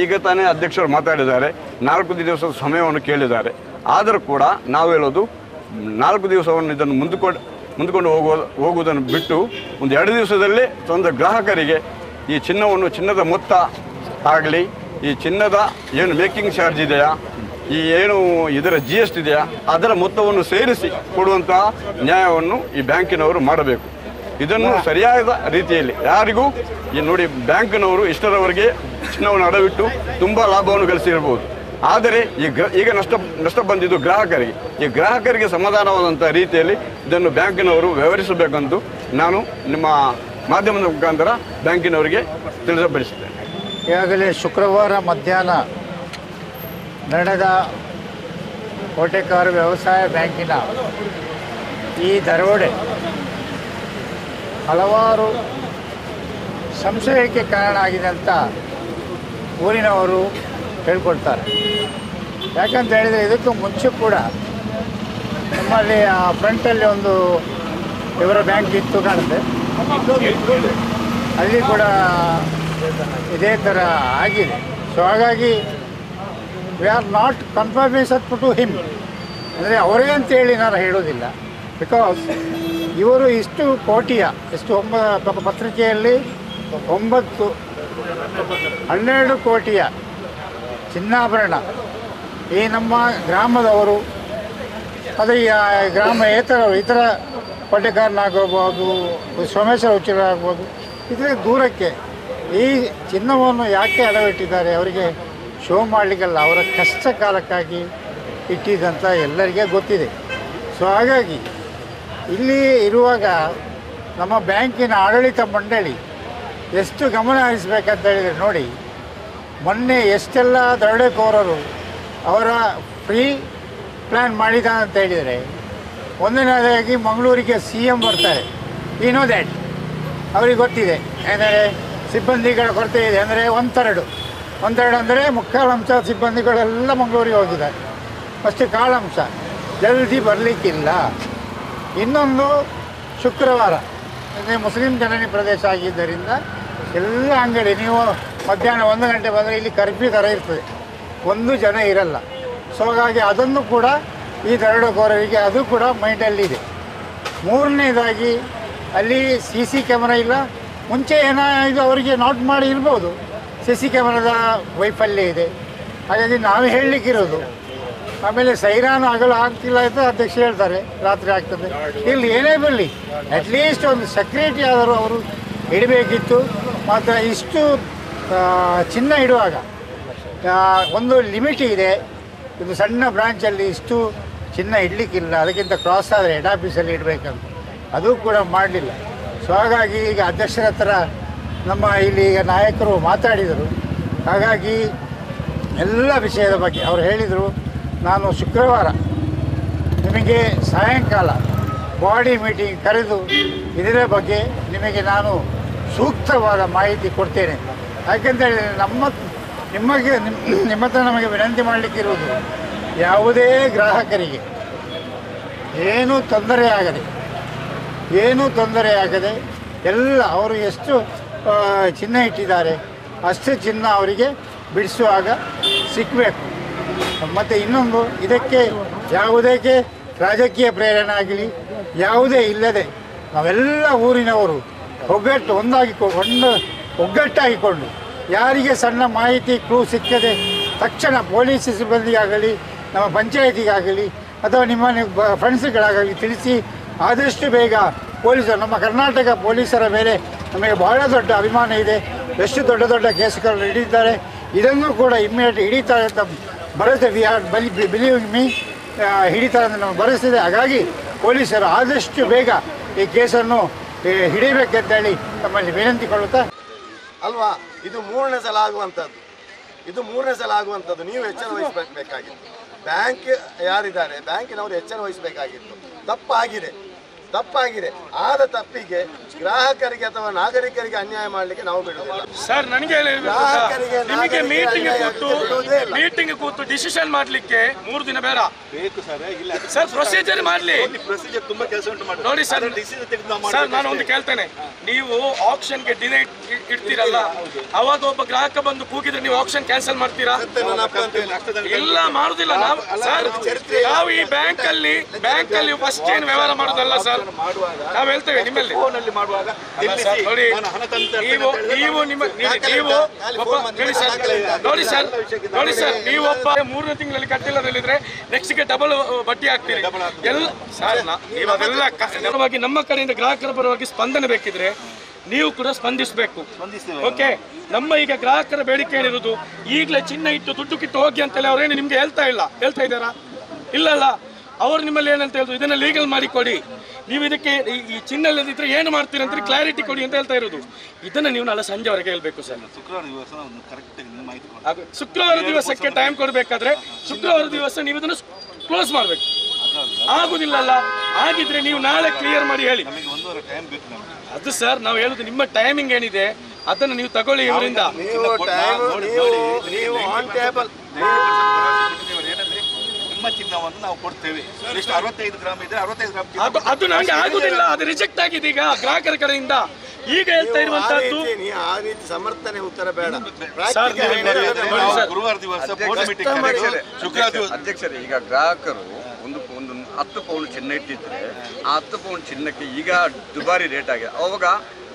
ಈಗ ತಾನೇ ಅಧ್ಯಕ್ಷರು ಮಾತಾಡಿದ್ದಾರೆ, 4 ದಿವಸದ ಸಮಯವನ್ನು ಕೇಳಿದ್ದಾರೆ. ಆದರೂ ಕೂಡ ನಾವು ಹೇಳೋದು 4 ದಿವಸವನ್ನು ಇದನ್ನು ಮುಂದುಕೊಂಡು ಹೋಗುವುದನ್ನು ಬಿಟ್ಟು ಒಂದು 2 ದಿವಸದಲ್ಲೇ ಒಂದು ಗ್ರಾಹಕರಿಗೆ ಈ ಚಿನ್ನದ ಮೊತ್ತ ಆಗಲಿ, ಈ ಚಿನ್ನದ ಏನು ಮೇಕಿಂಗ್ ಚಾರ್ಜ್ ಇದೆಯಾ, ಈ ಏನು ಇದರ GST ಇದೆಯಾ, ಅದರ ಮೊತ್ತವನ್ನು ಸೇರಿಸಿ ಕೊಡುವಂತಹ ನ್ಯಾಯವನ್ನು ಈ ಬ್ಯಾಂಕಿನವರು ಮಾಡಬೇಕು. ಇದನ್ನು ಸರಿಯಾದ ರೀತಿಯಲ್ಲಿ ಯಾರಿಗೂ ಈ ನೋಡಿ, ಬ್ಯಾಂಕಿನವರು ಇಷ್ಟರವರೆಗೆ ಚಿನ್ನವನ್ನು ಅಡವಿಟ್ಟು ತುಂಬ ಲಾಭವನ್ನು ಗಳಿಸಿರ್ಬೋದು. ಆದರೆ ಈಗ ನಷ್ಟ ಬಂದಿದ್ದು ಗ್ರಾಹಕರಿಗೆ. ಈ ಗ್ರಾಹಕರಿಗೆ ಸಮಾಧಾನವಾದಂಥ ರೀತಿಯಲ್ಲಿ ಇದನ್ನು ಬ್ಯಾಂಕಿನವರು ವ್ಯವಹರಿಸಬೇಕೆಂದು ನಾನು ನಿಮ್ಮ ಮಾಧ್ಯಮದ ಮುಖಾಂತರ ಬ್ಯಾಂಕಿನವರಿಗೆ ತಿಳಿಸಬಯಸುತ್ತೇನೆ. ಈಗಾಗಲೇ ಶುಕ್ರವಾರ ಮಧ್ಯಾಹ್ನ ನಡೆದ ಕೋಟೆಕಾರ ವ್ಯವಸಾಯ ಬ್ಯಾಂಕಿನ ಈ ದರೋಡೆ ಹಲವಾರು ಸಂಶಯಕ್ಕೆ ಕಾರಣ ಆಗಿದೆ ಅಂತ ಊರಿನವರು ಹೇಳ್ಕೊಳ್ತಾರೆ. ಯಾಕಂತ ಹೇಳಿದರೆ ಇದಕ್ಕೂ ಮುಂಚೆ ಕೂಡ ನಮ್ಮಲ್ಲಿ ಆ ಫ್ರಂಟಲ್ಲಿ ಒಂದು ಇವರ ಬ್ಯಾಂಕ್ ಇತ್ತು ಕಾಣುತ್ತೆ, ಅಲ್ಲಿ ಕೂಡ ಇದೇ ಥರ ಆಗಿದೆ. ಸೊ ಹಾಗಾಗಿ we are not confirmation to him, ಅಂದರೆ ಅವರೇ ಅಂತೇಳಿ ನಾನು ಹೇಳೋದಿಲ್ಲ. ಬಿಕಾಸ್ ಇವರು ಇಷ್ಟು ಕೋಟಿಯ ಪತ್ರಿಕೆಯಲ್ಲಿ 12 ಕೋಟಿಯ ಚಿನ್ನಾಭರಣ ಈ ನಮ್ಮ ಗ್ರಾಮದವರು, ಅದು ಇತರ ಕೋಟೆಕಾರನಾಗಬಹುದು, ಸೋಮೇಶ್ವರ ಹುಚ್ಚರಾಗ್ಬೋದು, ಇದರ ದೂರಕ್ಕೆ ಈ ಚಿನ್ನವನ್ನು ಯಾಕೆ ಅಡವಿಟ್ಟಿದ್ದಾರೆ, ಅವರಿಗೆ ಶೋ ಮಾಡಲಿಕ್ಕಲ್ಲ, ಅವರ ಕಷ್ಟ ಕಾಲಕ್ಕಾಗಿ ಇಟ್ಟಿದ್ದಂತ ಎಲ್ಲರಿಗೆ ಗೊತ್ತಿದೆ. ಸೊ ಹಾಗಾಗಿ ಇಲ್ಲಿ ಇರುವಾಗ ನಮ್ಮ ಬ್ಯಾಂಕಿನ ಆಡಳಿತ ಮಂಡಳಿ ಎಷ್ಟು ಗಮನ ಹರಿಸಬೇಕಂತ ಹೇಳಿದರೆ, ನೋಡಿ ಮೊನ್ನೆ ಎಷ್ಟೆಲ್ಲ ದರೋಡೆಕೋರರು ಅವರ ಫ್ರೀ ಪ್ಲ್ಯಾನ್ ಮಾಡಿದ ಅಂತ ಹೇಳಿದರೆ, ಒಂದನೇದಾಗಿ ಮಂಗಳೂರಿಗೆ CM ಬರ್ತಾರೆ, ಯು ನೋ ದ್ಯಾಟ್, ಅವರಿಗೆ ಗೊತ್ತಿದೆ. ಅಂದರೆ ಸಿಬ್ಬಂದಿಗಳ ಕೊರತೆ ಇದೆ, ಅಂದರೆ ಒಂದೆರಡು ಅಂದರೆ ಮುಕ್ಕಾಲಂಶ ಸಿಬ್ಬಂದಿಗಳೆಲ್ಲ ಮಂಗಳೂರಿಗೆ ಹೋಗಿದ್ದಾರೆ, ಅಷ್ಟು ಕಾಳಂಶ ಜಲ್ದಿ ಬರಲಿಕ್ಕಿಲ್ಲ. ಇನ್ನೊಂದು ಶುಕ್ರವಾರ ಅಂದರೆ ಮುಸ್ಲಿಂ ಜನನಿ ಪ್ರದೇಶ ಆಗಿದ್ದರಿಂದ ಎಲ್ಲ ಅಂಗಡಿ ನೀವು ಮಧ್ಯಾಹ್ನ 1 ಗಂಟೆ ಬಂದರೆ ಇಲ್ಲಿ ಕರ್ಫ್ಯೂ ಥರ ಇರ್ತದೆ, ಒಂದು ಜನ ಇರಲ್ಲ. ಸೊ ಹಾಗಾಗಿ ಅದನ್ನು ಕೂಡ ಈ ದರೋಡೆಕೋರರಿಗೆ ಅದು ಕೂಡ ಮೈಂಡಲ್ಲಿದೆ. ಮೂರನೇದಾಗಿ ಅಲ್ಲಿ CC ಕ್ಯಾಮರಾ ಇಲ್ಲ. ಮುಂಚೆ ಏನಾಯಿತು ಅವರಿಗೆ ನೋಟ್ ಮಾಡಿ ಇರ್ಬೋದು, CC ಕ್ಯಾಮರಾದ ವೈಫಲ್ಯ ಇದೆ. ಹಾಗಾಗಿ ನಾವು ಹೇಳಲಿಕ್ಕಿರೋದು, ಆಮೇಲೆ ಸೈರಾನು ಆಗಲು ಆಗ್ತಿಲ್ಲ ಅಂತ ಅಧ್ಯಕ್ಷ ಹೇಳ್ತಾರೆ, ರಾತ್ರಿ ಆಗ್ತದೆ. ಇಲ್ಲಿ ಏನೇ ಬರಲಿ ಅಟ್ಲೀಸ್ಟ್ ಒಂದು ಸೆಕ್ಯೂರಿಟಿ ಆದರೂ ಅವರು ಇಡಬೇಕಿತ್ತು. ಮತ್ತು ಇಷ್ಟು ಚಿನ್ನ ಇಡುವಾಗ ಒಂದು ಲಿಮಿಟ್ ಇದೆ. ಇದು ಸಣ್ಣ ಬ್ರಾಂಚಲ್ಲಿ ಇಷ್ಟು ಚಿನ್ನ ಇಡಲಿಕ್ಕಿಲ್ಲ, ಅದಕ್ಕಿಂತ ಕ್ರಾಸ್ ಆದರೆ ಹೆಡ್ ಆಫೀಸಲ್ಲಿ ಇಡಬೇಕಂತ, ಅದು ಕೂಡ ಮಾಡಲಿಲ್ಲ. ಸೊ ಹಾಗಾಗಿ ಈಗ ಅಧ್ಯಕ್ಷರ ಹತ್ರ ನಮ್ಮ ಇಲ್ಲಿ ಈಗ ನಾಯಕರು ಮಾತಾಡಿದರು. ಹಾಗಾಗಿ ಎಲ್ಲ ವಿಷಯದ ಬಗ್ಗೆ ಅವರು ಹೇಳಿದರು, ನಾನು ಶುಕ್ರವಾರ ನಿಮಗೆ ಸಾಯಂಕಾಲ ಬಾಡಿ ಮೀಟಿಂಗ್ ಕರೆದು ಇದರ ಬಗ್ಗೆ ನಿಮಗೆ ನಾನು ಸೂಕ್ತವಾದ ಮಾಹಿತಿ ಕೊಡ್ತೇನೆ. ಯಾಕೆಂತೇಳಿ ನಿಮ್ಮ ಹತ್ರ ನಮಗೆ ವಿನಂತಿ ಮಾಡಲಿಕ್ಕಿರುವುದು, ಯಾವುದೇ ಗ್ರಾಹಕರಿಗೆ ಏನೂ ತೊಂದರೆ ಆಗದೆ ಎಲ್ಲ ಅವರು ಎಷ್ಟು ಚಿನ್ನ ಇಟ್ಟಿದ್ದಾರೆ ಅಷ್ಟು ಚಿನ್ನ ಅವರಿಗೆ ಬಿಡಿಸುವಾಗ ಸಿಕ್ಕಬೇಕು. ಮತ್ತು ಇನ್ನೊಂದು, ಇದಕ್ಕೆ ಯಾವುದಕ್ಕೆ ರಾಜಕೀಯ ಪ್ರೇರಣೆ ಆಗಲಿ ಯಾವುದೇ ಇಲ್ಲದೆ ನಾವೆಲ್ಲ ಊರಿನವರು ಒಗ್ಗಟ್ಟಾಗಿಕೊಂಡು ಯಾರಿಗೆ ಸಣ್ಣ ಮಾಹಿತಿ ಕ್ಲೂ ಸಿಕ್ಕದೆ ತಕ್ಷಣ ಪೊಲೀಸ್ ಸಿಬ್ಬಂದಿಗಾಗಲಿ ನಮ್ಮ ಪಂಚಾಯತಿಗಾಗಲಿ ಅಥವಾ ನಿಮ್ಮ ಫ್ರೆಂಡ್ಸ್ಗಳಾಗಲಿ ತಿಳಿಸಿ ಆದಷ್ಟು ಬೇಗ ಪೊಲೀಸರು ನಮ್ಮ ಕರ್ನಾಟಕ ಪೊಲೀಸರ ಮೇಲೆ ನಮಗೆ ಬಹಳ ದೊಡ್ಡ ಅಭಿಮಾನ ಇದೆ. ಎಷ್ಟು ದೊಡ್ಡ ದೊಡ್ಡ ಕೇಸುಗಳನ್ನು ಹಿಡಿತಾರೆ, ಇದನ್ನು ಕೂಡ ಇಮ್ಮಿಡಿಯೇಟ್ ಹಿಡಿತಾರೆ ಅಂತ ಭರವಸೆ ಬಿಲೀವಿಂಗ್ ಮೀ ಹಿಡಿತಾರೆ ಅಂತ ನಮಗೆ ಭರವಸೆ. ಹಾಗಾಗಿ ಪೊಲೀಸರು ಆದಷ್ಟು ಬೇಗ ಈ ಕೇಸನ್ನು ಹಿಡಿಬೇಕಂತೇಳಿ ತಮ್ಮಲ್ಲಿ ವಿನಂತಿಕೊಳ್ಳುತ್ತಾ ಅಲ್ವಾ. ಇದು ಮೂರನೇ ಸಲ ಆಗುವಂಥದ್ದು. ನೀವು ಎಚ್ಚರ ವಹಿಸಬೇಕಾಗಿತ್ತು. ಬ್ಯಾಂಕ್ ಯಾರಿದ್ದಾರೆ ಬ್ಯಾಂಕಿನವರು ಎಚ್ಚರ ವಹಿಸಬೇಕಾಗಿತ್ತು. ತಪ್ಪಾಗಿದೆ. ಆದ ತಪ್ಪಿಗೆ ಗ್ರಾಹಕರಿಗೆ ಅಥವಾ ನಾಗರಿಕರಿಗೆ ಅನ್ಯಾಯ ಮಾಡಲಿಕ್ಕೆ ನಾವು ಬಿಡುವುದಿಲ್ಲ ಸರ್. ನನಗೆ ನಿಮಗೆ ಮೀಟಿಂಗ್ ಕೂತು ಡಿಸಿಷನ್ ಮಾಡಲಿಕ್ಕೆ 3 ದಿನ ಬೇಡ ಬೇಕು ಸರ್. ಇಲ್ಲ ಸರ್, ಪ್ರೊಸೀಜರ್ ಮಾಡಲಿ. ಪ್ರೊಸೀಜರ್ ತುಂಬಾ ಕೆಲಸ ಉಂಟು ಮಾಡಿ ನೋಡಿ ಸರ್. ಸರ್, ನಾನು ಒಂದು ಕೇಳ್ತೇನೆ, ನೀವು ಆಕ್ಷನ್ಗೆ ಡಿಲೇ ಇಡ್ತೀರಲ್ಲ, ಅವಾಗ ಒಬ್ಬ ಗ್ರಾಹಕ ಬಂದು ಕೂಗಿದ್ರೆ ನೀವು ಆಕ್ಷನ್ ಕ್ಯಾನ್ಸಲ್ ಮಾಡ್ತೀರಾ? ಇಲ್ಲ, ಮಾಡುದಿಲ್ಲ. ನಾವು ಈ ಬ್ಯಾಂಕ್ ಅಲ್ಲಿ ಫಸ್ಟ್ ಏನು ವ್ಯವಹಾರ ಮಾಡುದಲ್ಲ ಸರ್. ನಾವು ಹೇಳ್ತೇವೆ ನಿಮ್ಮಲ್ಲಿ ಮಾಡುವಾಗ ನೋಡಿ ಸರ್, ನೀವು ಒಬ್ಬ 3ನೇ ತಿಂಗಳಲ್ಲಿ ಕಟ್ಟಿಲ್ಲದಲ್ಲಿದ್ರೆ ನೆಕ್ಸ್ಟ್ಗೆ ಡಬಲ್ ಬಡ್ಡಿ ಹಾಕ್ತೀರಿ ಎಲ್ಲ ಸರ್. ಅದೆಲ್ಲ ನಮ್ಮ ಕಡೆಯಿಂದ ಗ್ರಾಹಕರ ಪರವಾಗಿ ಸ್ಪಂದನೆ ಬೇಕಿದ್ರೆ ನೀವು ಕೂಡ ಸ್ಪಂದಿಸಬೇಕು. ಓಕೆ, ನಮ್ಮ ಈಗ ಗ್ರಾಹಕರ ಬೇಡಿಕೆ ಏನಿರುವುದು, ಈಗಲೇ ಚಿನ್ನ ಇಟ್ಟು ದುಡ್ಡು ಕಿತ್ತು ಹೋಗಿ ಅಂತೇಳಿ ಅವ್ರೇನು ನಿಮ್ಗೆ ಹೇಳ್ತಾ ಇದ್ದಾರಾ? ಇಲ್ಲಲ್ಲ. ಅವ್ರು ನಿಮ್ಮಲ್ಲಿ ಏನಂತ ಹೇಳಿದ್ರು, ಇದನ್ನ ಲೀಗಲ್ ಮಾಡಿ ಕೊಡಿ, ನೀವು ಇದಕ್ಕೆ ಈ ಚಿನ್ನ ಇಲ್ಲದಿದ್ರೆ ಏನು ಮಾಡ್ತೀರಿ ಅಂತ ಕ್ಲಾರಿಟಿ ಕೊಡಿ ಅಂತ ಹೇಳ್ತಾ ಇರೋದು. ಇದನ್ನ ನೀವು ನಾಳೆ ಸಂಜೆವರೆಗೆ ಹೇಳ್ಬೇಕು ಸರ್. ಶುಕ್ರವಾರ ದಿವಸಕ್ಕೆ ಟೈಮ್ ಕೊಡಬೇಕಾದ್ರೆ ಶುಕ್ರವಾರ ದಿವಸ ನೀವು ಇದನ್ನು ಕ್ಲೋಸ್ ಮಾಡಬೇಕು. ಆಗುದಿಲ್ಲಲ್ಲ. ಆಗಿದ್ರೆ ನೀವು ನಾಳೆ ಕ್ಲಿಯರ್ ಮಾಡಿ ಹೇಳಿ. ಅದು ಸರ್, ನಾವು ಹೇಳುದು ನಿಮ್ಮ ಟೈಮಿಂಗ್ ಏನಿದೆ ಅದನ್ನು ನೀವು ತಗೊಳ್ಳಿ ಇವರಿಂದ. ನಿಮ್ಮ ಚಿನ್ನವನ್ನು ನಾವು ಕೊಡ್ತೇವೆ. ಎಷ್ಟು 65 ಗ್ರಾಮ್ ಇದ್ರೆ 65 ಗ್ರಾಮ್ ಅದು ನನಗೆ ಆಗುದಿಲ್ಲ. ಅದು ರಿಜೆಕ್ಟ್ ಆಗಿದೆ ಈಗ ಗ್ರಾಹಕರ ಕಡೆಯಿಂದ. ಈಗ ಹೇಳ್ತಾ ಇರುವಂತದ್ದು ಆ ರೀತಿ ಸಮರ್ಥನೆ ಉತ್ತರ ಬೇಡ. ಗುರುವಾರ ದಿವಸ ಅಧ್ಯಕ್ಷರೇ, ಈಗ ಗ್ರಾಹಕರು ಒಂದು 10 ಪೌಂಡ್ ಚಿನ್ನ ಇಟ್ಟಿದ್ರೆ ಆ 10 ಪೌಂಡ್ ಚಿನ್ನಕ್ಕೆ ಈಗ ದುಬಾರಿ ರೇಟ್ ಆಗಿದೆ. ಅವಾಗ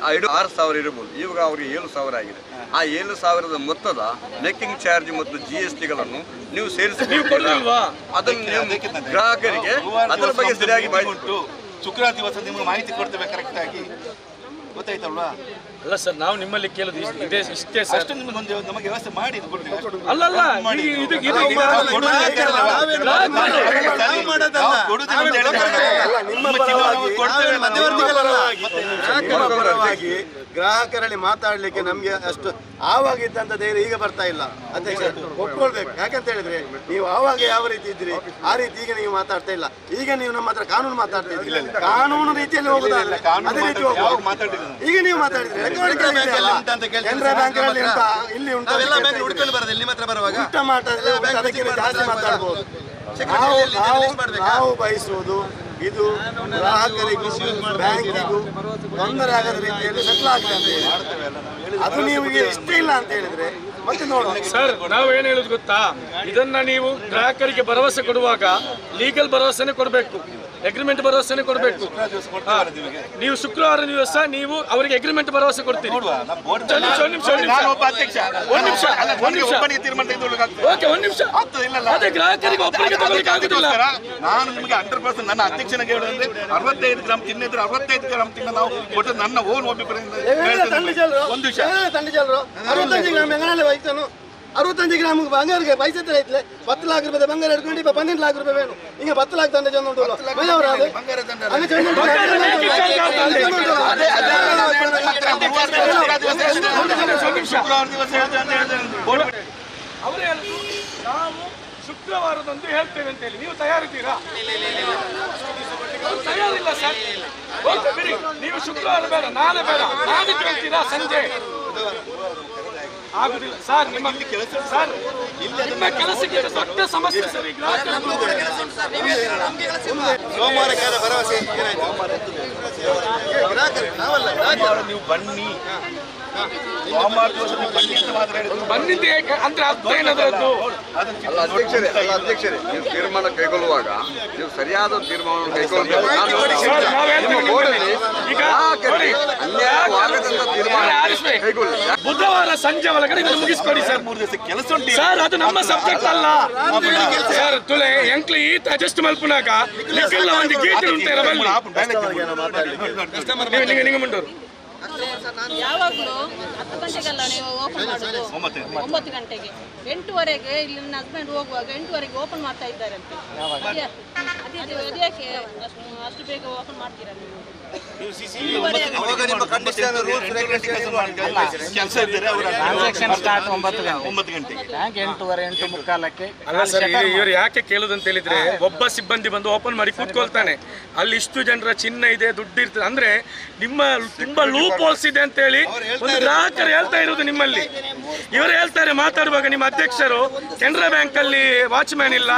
6,000 ಇರಬಹುದು. ಇವಾಗ ಅವ್ರಿಗೆ 7,000 ಆಗಿದೆ. ಆ 7,000ದ ಮೊತ್ತದ ಮೇಕಿಂಗ್ ಚಾರ್ಜ್ ಮತ್ತು GSTಗಳನ್ನು ನೀವು ಸೇರಿಸಿ ಅದನ್ನು ಗ್ರಾಹಕರಿಗೆ ಅದರ ಬಗ್ಗೆ ಸರಿಯಾಗಿ ಮಾಹಿತಿ ಉಂಟು. ಶುಕ್ರವಾರ ದಿವಸ ನಿಮ್ಗೆ ಮಾಹಿತಿ ಕೊಡ್ತೇವೆ ಕರೆಕ್ಟ್ ಆಗಿ, ಗೊತ್ತಾಯ್ತಲ್ವಾ? ಅಲ್ಲ ಸರ್, ನಾವು ನಿಮ್ಮಲ್ಲಿ ಕೇಳೋದು ಇಷ್ಟೇ ಸರ್. ಅಷ್ಟು ನಿಮ್ಗೆ ನಮಗೆ ವ್ಯವಸ್ಥೆ ಮಾಡಿ ಅಲ್ಲಲ್ಲ ಗ್ರಾಹಕರಲ್ಲಿ ಮಾತಾಡ್ಲಿಕ್ಕೆ ನಮ್ಗೆ ಅಷ್ಟು ಆವಾಗ ಇದ್ದಂತ ಧೈರ್ಯ ಈಗ ಬರ್ತಾ ಇಲ್ಲ ಅಧ್ಯಕ್ಷ. ಒಪ್ಕೊಳ್ಬೇಕು. ಯಾಕಂತ ಹೇಳಿದ್ರೆ ನೀವು ಆವಾಗ ಯಾವ ರೀತಿ ಇದ್ರಿ ಆ ರೀತಿ ಈಗ ನೀವು ಮಾತಾಡ್ತಾ ಇಲ್ಲ. ಈಗ ನೀವು ನಮ್ಮ ಹತ್ರ ಕಾನೂನು ಮಾತಾಡ್ತಾ ಇದ್ರಿ, ಕಾನೂನು ರೀತಿಯಲ್ಲಿ ಹೋಗುದಲ್ಲ ಅದೇ ರೀತಿ ಈಗ ನೀವು ಮಾತಾಡಿದ್ರೆ ಕೆನರಾ ಬ್ಯಾಂಕ್ಗಳಲ್ಲಿ ಇಲ್ಲಿ ಉಂಟು, ನಿಮ್ಮ ಹತ್ರ ಬರುವಾಗ ಅದಕ್ಕೆ ಜಾಸ್ತಿ ಮಾತಾಡ್ಬೋದು. ನಾವು ಬಯಸುವುದು ಇದು ಗ್ರಾಹಕರಿಗೂ ಬ್ಯಾಂಕಿಗೂ ತೊಂದರೆ ಆಗದ ರೀತಿಯಲ್ಲಿ ಸೆಟ್ಲ್ ಆಗಿದೆ ಅಂತ ಹೇಳಿ. ಅದು ನಿಮಗೆ ಇಷ್ಟ ಇಲ್ಲ ಅಂತ ಹೇಳಿದ್ರೆ ಮತ್ತೆ ನೋಡುವ ಸರ್. ನಾವು ಏನು ಹೇಳುದು ಗೊತ್ತಾ, ಇದನ್ನ ನೀವು ಗ್ರಾಹಕರಿಗೆ ಭರವಸೆ ಕೊಡುವಾಗ ಲೀಗಲ್ ಭರವಸೆನೆ ಕೊಡಬೇಕು, ಅಗ್ರಿಮೆಂಟ್ ಭರವಸೆನೆ ಕೊಡಬೇಕು. ನೀವು ಶುಕ್ರವಾರ ದಿವಸ ನೀವು ಅವರಿಗೆ ಅಗ್ರಿಮೆಂಟ್ ಭರವಸೆ ಕೊಡ್ತೀರಿ. ಅದೇ ಗ್ರಾಹಕರಿಗೆ ಒಬ್ಬರಿಗೆ ತಗೊಳ್ಳಿಕ್ಕೆ ಆಗುದಿಲ್ಲ. ನಾನು ನಿಮಗೆ 100% ನನ್ನ ಅಧ್ಯಕ್ಷನಿಗೆ ಹೇಳೋದಂದ್ರೆ 65 ಗ್ರಾಮ್ ಚಿನ್ನ ಇದ್ರೆ 65 ಗ್ರಾಮ್ ಚಿನ್ನ ನಾವು ಕೊಟ್ಟು ನನ್ನ ಓನ್ ಒಬ್ಬಿಬ್ಬರಿಂದ 65 ಗ್ರಾಮ್ ಬಂಗಾರಿಗೆ ಪೈಸೆ ತರ ಐತ್ಲೆ 10 लाख रुपये ಬಂಗಾರ ಹಿಡ್ಕೊಂಡು 12 लाख रुपये ವೇಣು ಈಗ 10 लाख ದಂಡ ಜನ ಉಂಟು ಅವರೇ ನಾವು ಶುಕ್ರವಾರದಂದು ಹೇಳ್ತೇವೆ ಅಂತ ಹೇಳಿ ನೀವು ತಯಾರಿದ್ದೀರಾ? ತಯಾರಿಲ್ಲ ಸರ್. ಬಿಡಿ, ನೀವು ಶುಕ್ರವಾರ ಬೇಡ, ನಾಳೆ ಬೇಡ, ನಾಡಿದ್ದು ಹೇಳ್ತೀರಾ ಸಂಜೆ? ಆಗುದಿಲ್ಲ ಸರ್. ನಿಮ್ಮ ಕೆಲಸಕ್ಕೆ ದೊಡ್ಡ ಸಮಸ್ಯೆ ಸರ್. ಈಗ ಸೋಮವಾರ ಭರವಸೆ ನೀವು ಬನ್ನಿ, ಸೋಮವಾರ ದಿವಸ ಬನ್ನಿ ಅಂತ ಮಾತ್ರ ಹೇಳಿದ್ರು. ಬಂದಿದ್ದೆ ಅಂದ್ರೆ ಅರ್ಥ ಏನದ್ರದ್ದು? ಅಧ್ಯಕ್ಷರೇ ನೀವು ತೀರ್ಮಾನ ಕೈಗೊಳ್ಳುವಾಗ ನೀವು ಸರಿಯಾದ ತೀರ್ಮಾನವನ್ನು ಕೈಗೊಳ್ಳಬೇಕು. ಬುಧವಾರ ಸಂಜೆ ಒಳಗಡೆ ಇದನ್ನು ಮುಗಿಸ್ಕೊಡಿ ಸರ್. 3 ದಿವಸ ಕೆಲಸ ಉಂಟು ಸರ್. ಅದು ನಮ್ಮ ಸಬ್ಜೆಕ್ಟ್ ಅಲ್ಲ ಸರ್. ತುಳೆ ಎಂಕ್ಲಿ ಈತ ಜಸ್ಟ್ ಮಲ್ಪುನಾಗ ಲಿಕ್ಕೆಲ್ಲ ಒಂದು ಗೀತೆ ಉಂಟು ನಿಂಗೆ ಮುಂಡೋರು ಯಾವಾಗಲೂ 10 ಗಂಟೆಗೆಲ್ಲ ನೀವು ಓಪನ್ ಮಾಡೋದು 9 ಗಂಟೆಗೆ 8ವರೆಗೆ ಇಲ್ಲಿ ನನ್ನ ಹಸ್ಬೆಂಡ್ ಹೋಗುವಾಗ 8ವರೆಗೆ ಓಪನ್ ಮಾಡ್ತಾ ಇದ್ದಾರೆ ಅಂತ. ಅದ್ಯಾಕೆ ಅಷ್ಟು ಬೇಗ ಓಪನ್ ಮಾಡ್ತೀರಾ ನೀವು? ಕೆಲಸ ಇದ್ದಾರೆ ಅಲ್ಲ ಸರ್. ಇವರು ಯಾಕೆ ಕೇಳುದಂತ ಹೇಳಿದ್ರೆ ಒಬ್ಬ ಸಿಬ್ಬಂದಿ ಬಂದು ಓಪನ್ ಮಾಡಿ ಕೂತ್ಕೊಳ್ತಾನೆ. ಅಲ್ಲಿ ಇಷ್ಟು ಜನರ ಚಿನ್ನ ಇದೆ, ದುಡ್ಡು ಇರ್ತದೆ ಅಂದ್ರೆ ನಿಮ್ಮ ತುಂಬಾ ಲೂಪ್ ಹೋಲ್ಸ್ ಇದೆ ಅಂತ ಹೇಳಿ ಒಂದು ಗ್ರಾಹಕರು ಹೇಳ್ತಾ ಇರೋದು ನಿಮ್ಮಲ್ಲಿ. ಇವರು ಹೇಳ್ತಾರೆ ಮಾತಾಡುವಾಗ ನಿಮ್ಮ ಅಧ್ಯಕ್ಷರು ಕೆನರಾ ಬ್ಯಾಂಕ್ ಅಲ್ಲಿ ವಾಚ್ಮ್ಯಾನ್ ಇಲ್ಲ,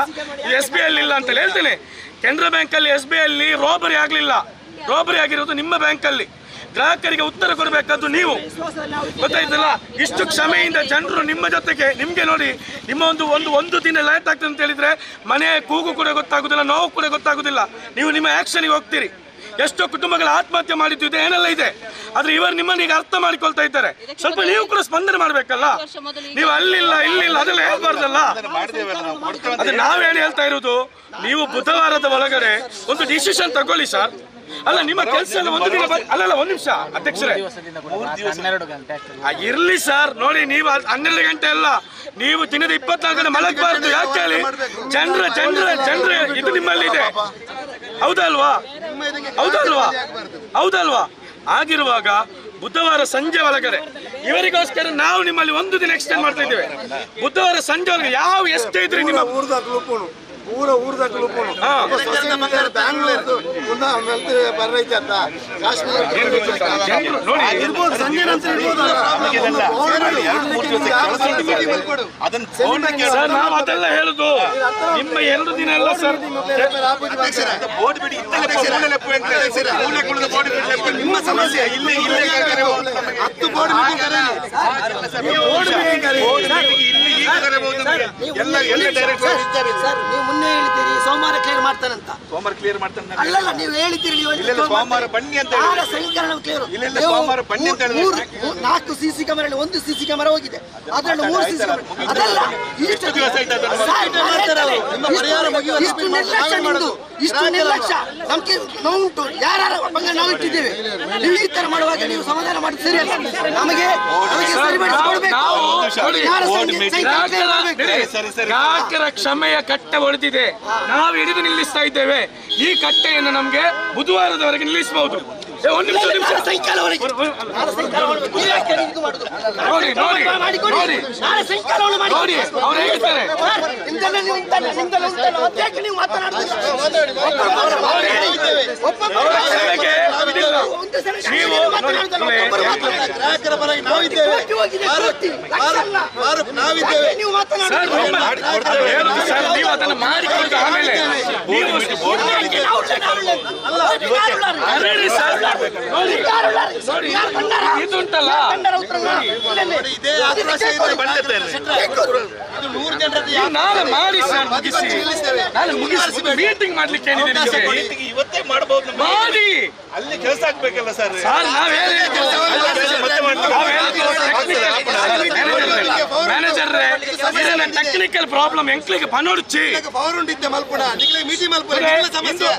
SBI ಅಲ್ಲಿ ಇಲ್ಲ ಅಂತ ಹೇಳ್ತೇನೆ. ಕೆನರಾ ಬ್ಯಾಂಕ್ ಅಲ್ಲಿ SBI ಅಲ್ಲಿ ರೋಬರಿ ಆಗ್ಲಿಲ್ಲ. ರೋಬರಿ ಆಗಿರೋದು ನಿಮ್ಮ ಬ್ಯಾಂಕ್ ಅಲ್ಲಿ. ಗ್ರಾಹಕರಿಗೆ ಉತ್ತರ ಕೊಡಬೇಕಾದ್ದು ನೀವು, ಗೊತ್ತಾಯ್ತಲ್ಲ. ಇಷ್ಟು ಕ್ಷಮೆಯಿಂದ ಜನರು ನಿಮ್ಮ ಜೊತೆಗೆ, ನಿಮ್ಗೆ ನೋಡಿ ನಿಮ್ಮ ಒಂದು ದಿನ ಲೇಟ್ ಆಗ್ತದೆ ಅಂತ ಹೇಳಿದ್ರೆ ಮನೆ ಕೂಗು ಕೂಡ ಗೊತ್ತಾಗುದಿಲ್ಲ, ನೋವು ಕೂಡ ಗೊತ್ತಾಗುದಿಲ್ಲ. ನೀವು ನಿಮ್ಮ ಆಕ್ಷನ್ಗೆ ಹೋಗ್ತೀರಿ. ಎಷ್ಟೋ ಕುಟುಂಬಗಳ ಆತ್ಮಹತ್ಯೆ ಮಾಡಿದ್ದು ಇದೆ, ಏನೆಲ್ಲ ಇದೆ. ಆದ್ರೆ ಇವರು ನಿಮ್ಮನ್ನ ಈಗ ಅರ್ಥ ಮಾಡಿಕೊಳ್ತಾ ಇದ್ದಾರೆ. ಸ್ವಲ್ಪ ನೀವು ಕೂಡ ಸ್ಪಂದನೆ ಮಾಡ್ಬೇಕಲ್ಲ. ನೀವು ಅಲ್ಲಿಲ್ಲ ಇಲ್ಲಿಲ್ಲ ಅದೆಲ್ಲ ಹೇಳ್ಬಾರ್ದಲ್ಲ. ಅದೇ ನಾವೇನು ಹೇಳ್ತಾ ಇರೋದು, ನೀವು ಬುಧವಾರದ ಒಳಗಡೆ ಒಂದು ಡಿಸಿಷನ್ ತಗೊಳ್ಳಿ ಸರ್. ಅಲ್ಲ ನಿಮ್ಮ ಕೆಲಸ ಎಲ್ಲ ಒಂದು ದಿನ ಅಲ್ಲಲ್ಲ, ಒಂದು ನಿಮಿಷ ಅಧ್ಯಕ್ಷರೇ, 12 ಗಂಟೆ ಇರ್ಲಿ ಸರ್. ನೋಡಿ ನೀವು 12 ಗಂಟೆ ಅಲ್ಲ, ನೀವು ದಿನದ 24 ಗಂಟೆ ಮಲಗಬಾರ್ದು. ಯಾಕೆ ಹೇಳಿ? ಜನರ ಇದು ನಿಮ್ಮಲ್ಲಿ ಇದೆ. ಹೌದಲ್ವಾ? ಆಗಿರುವಾಗ ಬುಧವಾರ ಸಂಜೆ ಒಳಗಡೆ ಇವರಿಗೋಸ್ಕರ ನಾವು ನಿಮ್ಮಲ್ಲಿ ಒಂದು ದಿನ ಎಕ್ಸ್ಟೆಂಡ್ ಮಾಡ್ತಾ ಇದ್ದೇವೆ. ಬುಧವಾರ ಸಂಜೆ ಒಳಗೆ ಯಾವ ಎಷ್ಟೇ ಇದ್ರಿ ನಿಮ್ಮ ಪೂರ ಊರ್ದ ಬ್ಯಾಂಗ್ಳೂರ್ದು ಬರೈತೆ ಅಂತ ಇರ್ಬೋದು. ಸಂಜೆ ನಂತರ ನಾವು ಅದೆಲ್ಲ ಹೇಳುದು ನಿಮ್ಮ 2 ದಿನ ಎಲ್ಲ ಸರ್. ನಿಮ್ಮ ಸಮಸ್ಯೆ ಇಲ್ಲಿ 10 ಬೋರ್ಡ್ ಮುನ್ನೆ ಹೇಳಿದ್ದೀರಿ ಸೋಮವಾರ ಕ್ಲಿಯರ್ ಮಾಡ್ತಾನಂತ. ಸೋಮವಾರ ಕ್ಲಿಯರ್ ಮಾಡ್ತಾನೆ ಅಲ್ಲಲ್ಲ, ನೀವು ಹೇಳಿದ್ದೀರಿ ಸೋಮವಾರ ಬನ್ನಿ ಅಂತ ಸಂಕಲನ ಕ್ಲಿಯರ್. ಸೋಮವಾರ ಬನ್ನಿ ಅಂತ 4 CC ಕ್ಯಾಮೆರಾ, 1 CC ಕ್ಯಾಮೆರಾ ಹೋಗಿದೆ. ಅದರಲ್ಲಿ 3 CC ಕ್ಯಾಮೆರಾ. ಅದಲ್ಲ, ಇಷ್ಟು ದಿವಸ ಆಯ್ತು ಇಷ್ಟು ನಿರ್ಲಕ್ಷ್ಯ ನಮ್ಗೆ ನೋವುಂಟು. ಯಾರು ನಾವು ಇಟ್ಟಿದ್ದೇವೆ. ನೀವು ಈ ತರ ಮಾಡುವಾಗ ನೀವು ಸಮಾಧಾನ ಮಾಡಿ ಸರಿ ಅಲ್ಲ. ನಮಗೆ ಗ್ರಾಹಕರ ಕ್ಷಮೆಯ ಕಟ್ಟೆ ಒಡೆದಿದೆ. ನಾವು ಹಿಡಿದು ನಿಲ್ಲಿಸ್ತಾ ಇದ್ದೇವೆ. ಈ ಕಟ್ಟೆಯನ್ನು ನಮ್ಗೆ ಬುಧವಾರದವರೆಗೆ ನಿಲ್ಲಿಸಬಹುದು. ಒಂದು ನಿಮಿಷ ನೋಡಿ ಅವ್ರು ಹೇಳ್ತಾರೆ. ನೀವು ಅದನ್ನು ಮಾಡಿಕೊಂಡು ಆಮೇಲೆ ಇದುಂಟಲ್ಲ ನಾಳೆ ಮಾಡಿ ಸರ್, ಮುಗಿಸಿ ಮೀಟಿಂಗ್ ಮಾಡ್ಲಿಕ್ಕೆ ಇವತ್ತೇ ಮಾಡಬಹುದು. ಮಾಡಿ ಅಲ್ಲಿ ಕೆಲಸ ಆಗ್ಬೇಕಲ್ಲ ಸರ್. ಮ್ಯಾನೇಜರ್ ಟೆಕ್ನಿಕಲ್ ಪ್ರಾಬ್ಲಮ್ ಎಂಕ್ಲಿಗೆ ಪನೋಡ್ಚಿ ಪವರ್ ಉಂಟಿದ್ದೆ ಮಲ್ಪುಣ ಮೀಟಿಂಗ್ ಮಲ್ಪುಣ ಸಮಸ್ಯೆ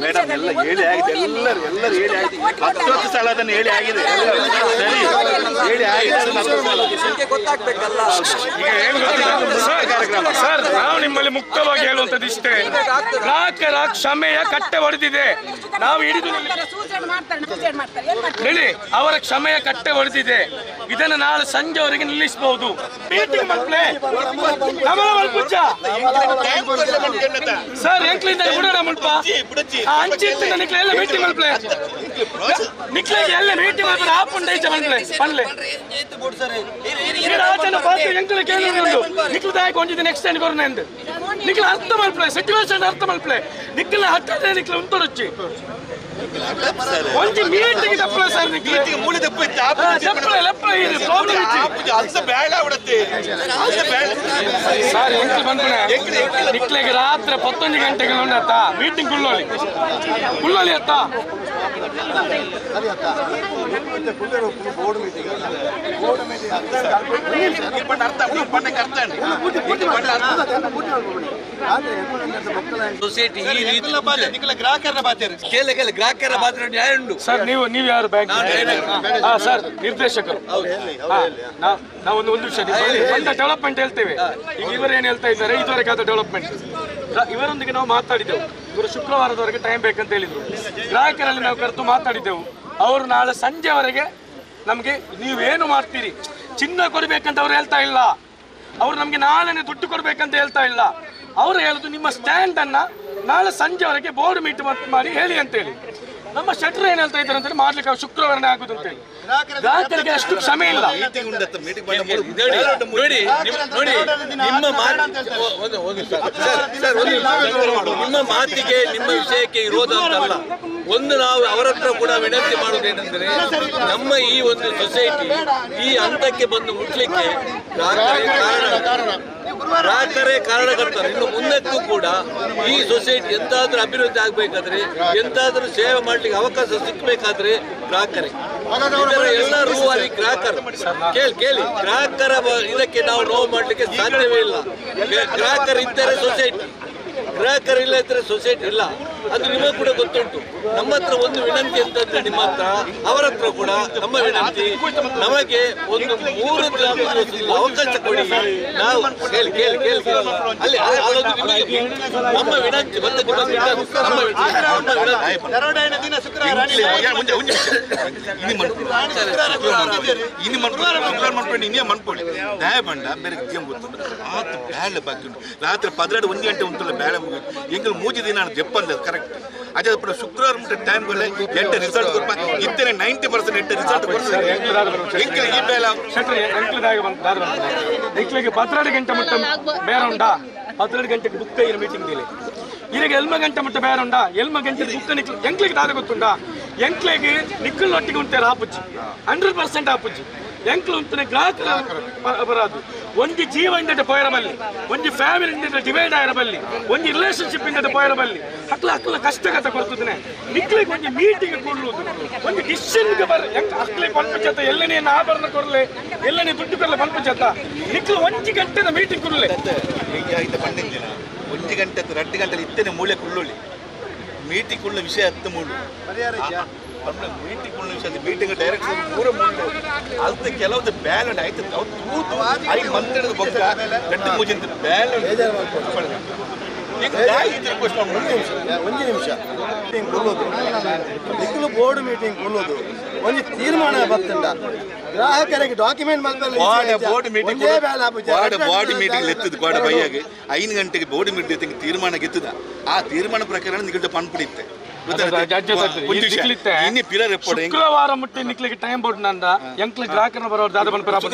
ಮೇಡಮ್ ಎಲ್ಲ ಹೇಳಿ ಆಗಿದೆ. ಎಲ್ಲರೂ ಹೇಳಿ ಆಗಿದೆ. 10 ಸಲ ಅದನ್ನು ಹೇಳಿ ಆಗಿದೆ. ಹೇಳಿ ಆಗಿದೆ. ಸರ್, ನಾವು ನಿಮ್ಮಲ್ಲಿ ಮುಕ್ತವಾಗಿ ಹೇಳುವಂತದ್ದು ಇಷ್ಟೇ. ಗ್ರಾಹಕರ ಕ್ಷಮೆಯ ಕಟ್ಟೆ ಒಡೆದಿದೆ. ನಾವು ಹಿಡಿದು ಹೇಳಿ ಅವರ ಕ್ಷಮೆಯ ಕಟ್ಟೆ ಒಡೆದಿದೆ. ಇದನ್ನು ನಾಳೆ ಸಂಜೆವರೆಗೆ ನಿಲ್ಲಿಸಬಹುದು. ಮೀಟಿಂಗ್ ಮಲ್ಪಲೆ ಸರ್ ಎಂಕ್ಲಿಂದ ಬಿಡೋಣ ಮುಲ್ಪ ಅಂಚಿತ್ತಿನ ನಿಕ್ಲೆ ಎಲ್ಲ ಮೀಟಿಂಗ್ ಮಲ್ಪಲೆ ನಿಕ್ಲೆಗೆ ಎಲ್ಲ ಮೀಟಿಂಗ್ ಮಲ್ಪಲೆ ಆಪುಂಡ ಈಚೆ ಮಲ್ಪಲೆ ಪನ್ಲೆ ಆಚೆನ ಪಾತ್ರ ಎಂಕ್ಲೆ ಕೇಳಿ ನಿಕ್ಲು ದಾಯಕ ಒಂದಿದ್ದು ನೆಕ್ಸ್ಟ್ ಟೈಮ್ ಕೊರೋಣ ಎಂದು ನಿಖಿಲ ಅರ್ಥ ಮಲ್ಪಲೆ ಸಿಚುವೇಶನ್ ಅರ್ಥ ಮಲ್ಪಲೆ ನಿಖಿಲ ಹಟ್ಟದೆ ನಿಖಿಲ ಉಂಟೊರೊಚ್ಚಿ ಒಂಜಿ ಮೀಟಿಂಗ್ ತಪ್ಪಲ ಸರ್ ನಿಖಿಲ ಮೂಲೆ ತಪ್ಪ ತಪ್ಪಲೆ ಲೆಪ್ಪಲೆ ಇದು ಪ್ರಾಬ್ಲಮ್ ಇತ್ತು ಅಲ್ಸ ಬೇಡ ಬಿಡುತ್ತೆ ಸರ್ ಎಂಟ್ಲು ಬಂದ್ಬಿಡ ನಿಖಿಲಿಗೆ ರಾತ್ರಿ 11 ಗಂಟೆಗೆ ಉಂಡತ್ತ ಮೀಟಿಂಗ್ ಕುಳ್ಳೋಳಿ ಅತ್ತ ಸೊಸೈಟಿ ಈ ರೀತಿ ಗ್ರಾಹಕರ ಬಾಧ್ಯರು ಗ್ರಾಹಕರ ಬಾಧ್ಯ ನ್ಯಾಯ ಉಂಟು ಸರ್. ನೀವು ಯಾರು ಬ್ಯಾಂಕ್ ಸರ್ ನಿರ್ದೇಶಕರು? ನಾವೊಂದು ನಿಮಿಷ ಅಂತ ಡೆವಲಪ್ಮೆಂಟ್ ಹೇಳ್ತೇವೆ. ಈಗ ಇವರು ಏನು ಹೇಳ್ತಾ ಇದ್ದಾರೆ ಇದುವರೆಗೆ ಆದ ಡೆವಲಪ್ಮೆಂಟ್ ಇವರೊಂದಿಗೆ ನಾವು ಮಾತಾಡಿದ್ದೆವು. ಇವರು ಶುಕ್ರವಾರದವರೆಗೆ ಟೈಮ್ ಬೇಕಂತ ಹೇಳಿದ್ರು. ಗ್ರಾಹಕರಲ್ಲಿ ನಾವು ಕರೆದು ಮಾತಾಡಿದ್ದೆವು. ಅವರು ನಾಳೆ ಸಂಜೆವರೆಗೆ ನಮಗೆ ನೀವೇನು ಮಾಡ್ತೀರಿ ಚಿನ್ನ ಕೊಡಬೇಕಂತ ಅವ್ರು ಹೇಳ್ತಾ ಇಲ್ಲ. ಅವ್ರು ನಮಗೆ ನಾಳೆನೇ ದುಡ್ಡು ಕೊಡಬೇಕಂತ ಹೇಳ್ತಾ ಇಲ್ಲ. ಅವರು ಹೇಳುದು ನಿಮ್ಮ ಸ್ಟ್ಯಾಂಡ್ ಅನ್ನ ನಾಳೆ ಸಂಜೆವರೆಗೆ ಬೋರ್ಡ್ ಮೀಟ್ ಮಾಡಿ ಹೇಳಿ ಅಂತೇಳಿ. ನಮ್ಮ ಶೆಟ್ರ್ ಏನ್ ಹೇಳ್ತಾ ಇದ್ದಾರೆ ಅಂತೇಳಿ ಮಾಡ್ಲಿಕ್ಕೆ ಶುಕ್ರವಾರನೇ ಆಗುದು ಅಂತೇಳಿ. ಗ್ರಾಹಕರಿಗೆ ಅಷ್ಟು ಕ್ಷಮೆ ಇಲ್ಲ. ನಿಮ್ಮ ಮಾತಿಗೆ ನಿಮ್ಮ ವಿಷಯಕ್ಕೆ ವಿರೋಧ ಅಂತಲ್ಲ. ಒಂದು ನಾವು ಅವರ ಹತ್ರ ಕೂಡ ವಿನಂತಿ ಮಾಡುವುದೇನೆಂದರೆ ನಮ್ಮ ಈ ಒಂದು ಸೊಸೈಟಿ ಈ ಹಂತಕ್ಕೆ ಬಂದು ಮುಟ್ಲಿಕ್ಕೆ ಗ್ರಾಹಕರೇ ಕಾರಣಕರ್ತರು. ಇನ್ನು ಮುಂದಕ್ಕೂ ಕೂಡ ಈ ಸೊಸೈಟಿ ಎಂತಾದ್ರೂ ಅಭಿವೃದ್ಧಿ ಆಗ್ಬೇಕಾದ್ರೆ ಎಂತಾದ್ರೂ ಸೇವೆ ಮಾಡ್ಲಿಕ್ಕೆ ಅವಕಾಶ ಸಿಗ್ಬೇಕಾದ್ರೆ ಗ್ರಾಹಕರೇ ಎಲ್ಲ ರೂವಾರಿ ಗ್ರಾಹಕರು ಕೇಳಿ ಗ್ರಾಹಕರ ಇದಕ್ಕೆ ನಾವು ನೋವು ಮಾಡ್ಲಿಕ್ಕೆ ಸಾಧ್ಯವೇ ಇಲ್ಲ. ಗ್ರಾಹಕರು ಇದ್ದರೆ ಸೊಸೈಟಿ, ಗ್ರಾಹಕರು ಇಲ್ಲ ಇದ್ರೆ ಸೊಸೈಟಿ ಇಲ್ಲ. ಅದು ನಿಮಗೆ ಕೂಡ ಗೊತ್ತುಂಟು. ನಮ್ಮ ಹತ್ರ ಒಂದು ವಿನಂತಿ ಅಂತಂದ್ರೆ ನಿಮ್ಮ ಹತ್ರ ಅವರ ಹತ್ರ ಕೂಡ ನಮ್ಮ ವಿನಂತಿ, ನಮಗೆ ಒಂದು 3 ದಿವಸದ ಅವಕಾಶ ಕೊಡಿ. ನಾವು ಕೇಳಿ ಅಲ್ಲಿ ನಮ್ಮ ವಿನಂತಿ ಮತ್ತೆ ರಾತ್ರಿ 12 1 ಗಂಟೆ ಉಂಟಲ್ಲ ಬೇಡ ಎಂಗಲ್ 3 ದಿನ ಜಪ್ಪಂದ ಕರೆಕ್ಟ್. ಅದೇ ಶುಕ್ರವಾರ ಮುಟ್ಟ ಟೈಮ್ ಬರಲಿ 8 ರಿಸಲ್ಟ್ ಕೊಡ್ಪ ಇತ್ತನೆ 90% 8 ರಿಸಲ್ಟ್ ಕೊಡ್ತಾರೆ. ಈ ಬೇಲ ನಿಕ್ಲಿಗೆ 12 ಗಂಟೆ ಮುಟ್ಟ ಬೇರೆ ಉಂಟಾ 12 ಗಂಟೆಗೆ ಬುಕ್ ಇರೋ ಮೀಟಿಂಗ್ ಇಲ್ಲಿ ಈಗ 11 ಗಂಟೆ ಮುಟ್ಟ ಬೇರೆ ಉಂಟಾ 11 ಗಂಟೆ ಬುಕ್ ನಿಕ್ಲಿ ಎಂಕ್ಲಿಗೆ ದಾದ ಗೊತ್ತುಂಟಾ ಎಂಕ್ಲಿಗೆ ನಿಕ್ಕಲ್ ಒಟ್ಟಿಗೆ ಉಂಟೇರ ಆಪುಜ್ಜಿ 100% ಆಪುಜ್ಜಿ ಎಂಕ್ಲು ಉಂಟನೆ ಗ್ರಾಹಕರ ಬರೋದು ಒಂದು ಜೀವ ಇಂದ ಪೋಯರ ಬಲ್ಲಿ ಒಂದು ಫ್ಯಾಮಿಲಿ ಇಂದ ಡಿವೈಡ್ ಆಯ್ರ ಬಲ್ಲಿ ಒಂದು ರಿಲೇಶನ್ಶಿಪ್ ಇಂದ ಪೋಯರ ಬಲ್ಲಿ ಅಕ್ಲ ಕಷ್ಟಗತ ಕೊಡ್ತದೆ ನಿಕ್ಲಿಗೆ ಒಂದು ಮೀಟಿಂಗ್ ಕೊಡುವುದು ಒಂದು ಡಿಸಿಷನ್ಗೆ ಬರ ಅಕ್ಲೆ ಪಂಪಚತ್ತ ಎಲ್ಲನೇ ಆಭರಣ ಕೊಡಲೆ ಎಲ್ಲನೇ ದುಡ್ಡು ಕೊಡಲೆ ಪಂಪಚತ್ತ ನಿಕ್ಲು 1 ಗಂಟೆದ ಮೀಟಿಂಗ್ ಕೊಡಲೆ 1 ಗಂಟೆ 2 ಗಂಟೆ ಇತ್ತನೆ ಮೂಲೆ ಕುಳ್ಳೊಳ್ಳಿ ಮೀಟಿಂಗ್ ಕುಳ್ಳ ವಿಷಯ ಹತ್ತು ಮೂಡು ಮೀಟಿಂಗ್ ಕುಳ್ಳ ವಿಷಯ ಮೀಟಿಂಗ್ ಡೈರೆಕ್ಷನ್ ಪೂರ ಮೂಡು ಅದು ಕೆಲವೊಂದು ಬ್ಯಾಲೆಂಡ್ ಆಯ್ತು ತೂತು 5 ಮಂತ್ರದ ಬೊಕ್ಕ 2 ಮುಜಿಂತ ಬ್ಯಾಲೆಂಡ್ ಒಂದು ನಿಮಿಷ ನಿಖಿಲ್ ಬೋರ್ಡ್ ಮೀಟಿಂಗ್ ಕೊಡೋದು ಒಂದು ತೀರ್ಮಾನ ಬರ್ತಂಡ ಗ್ರಾಹಕರಿಗೆ document board meeting body meeting ಎತ್ತದ ಗೋಡ ಬೈಯಾಗಿ 5 ಗಂಟೆಗೆ ಬೋರ್ಡ್ ಮೀಟಿಂಗ್ ತೀರ್ಮಾನ ಗೆತ್ತದ ಆ ತೀರ್ಮಾನ ಪ್ರಕಾರ ನಿಗದ ಪನ್ಪುಡಿತ್ತೆ ಶುಕ್ರವಾರ ಮುಟ್ಟಿ ನಿಕ್ಲಿಗೆ ಟೈಮ್ ಬೋರ್ಡ್ ನಂದ ಎಂಕ್ಲಿ ಗ್ರಾಹಕರ ಬರೋರು ದಾದ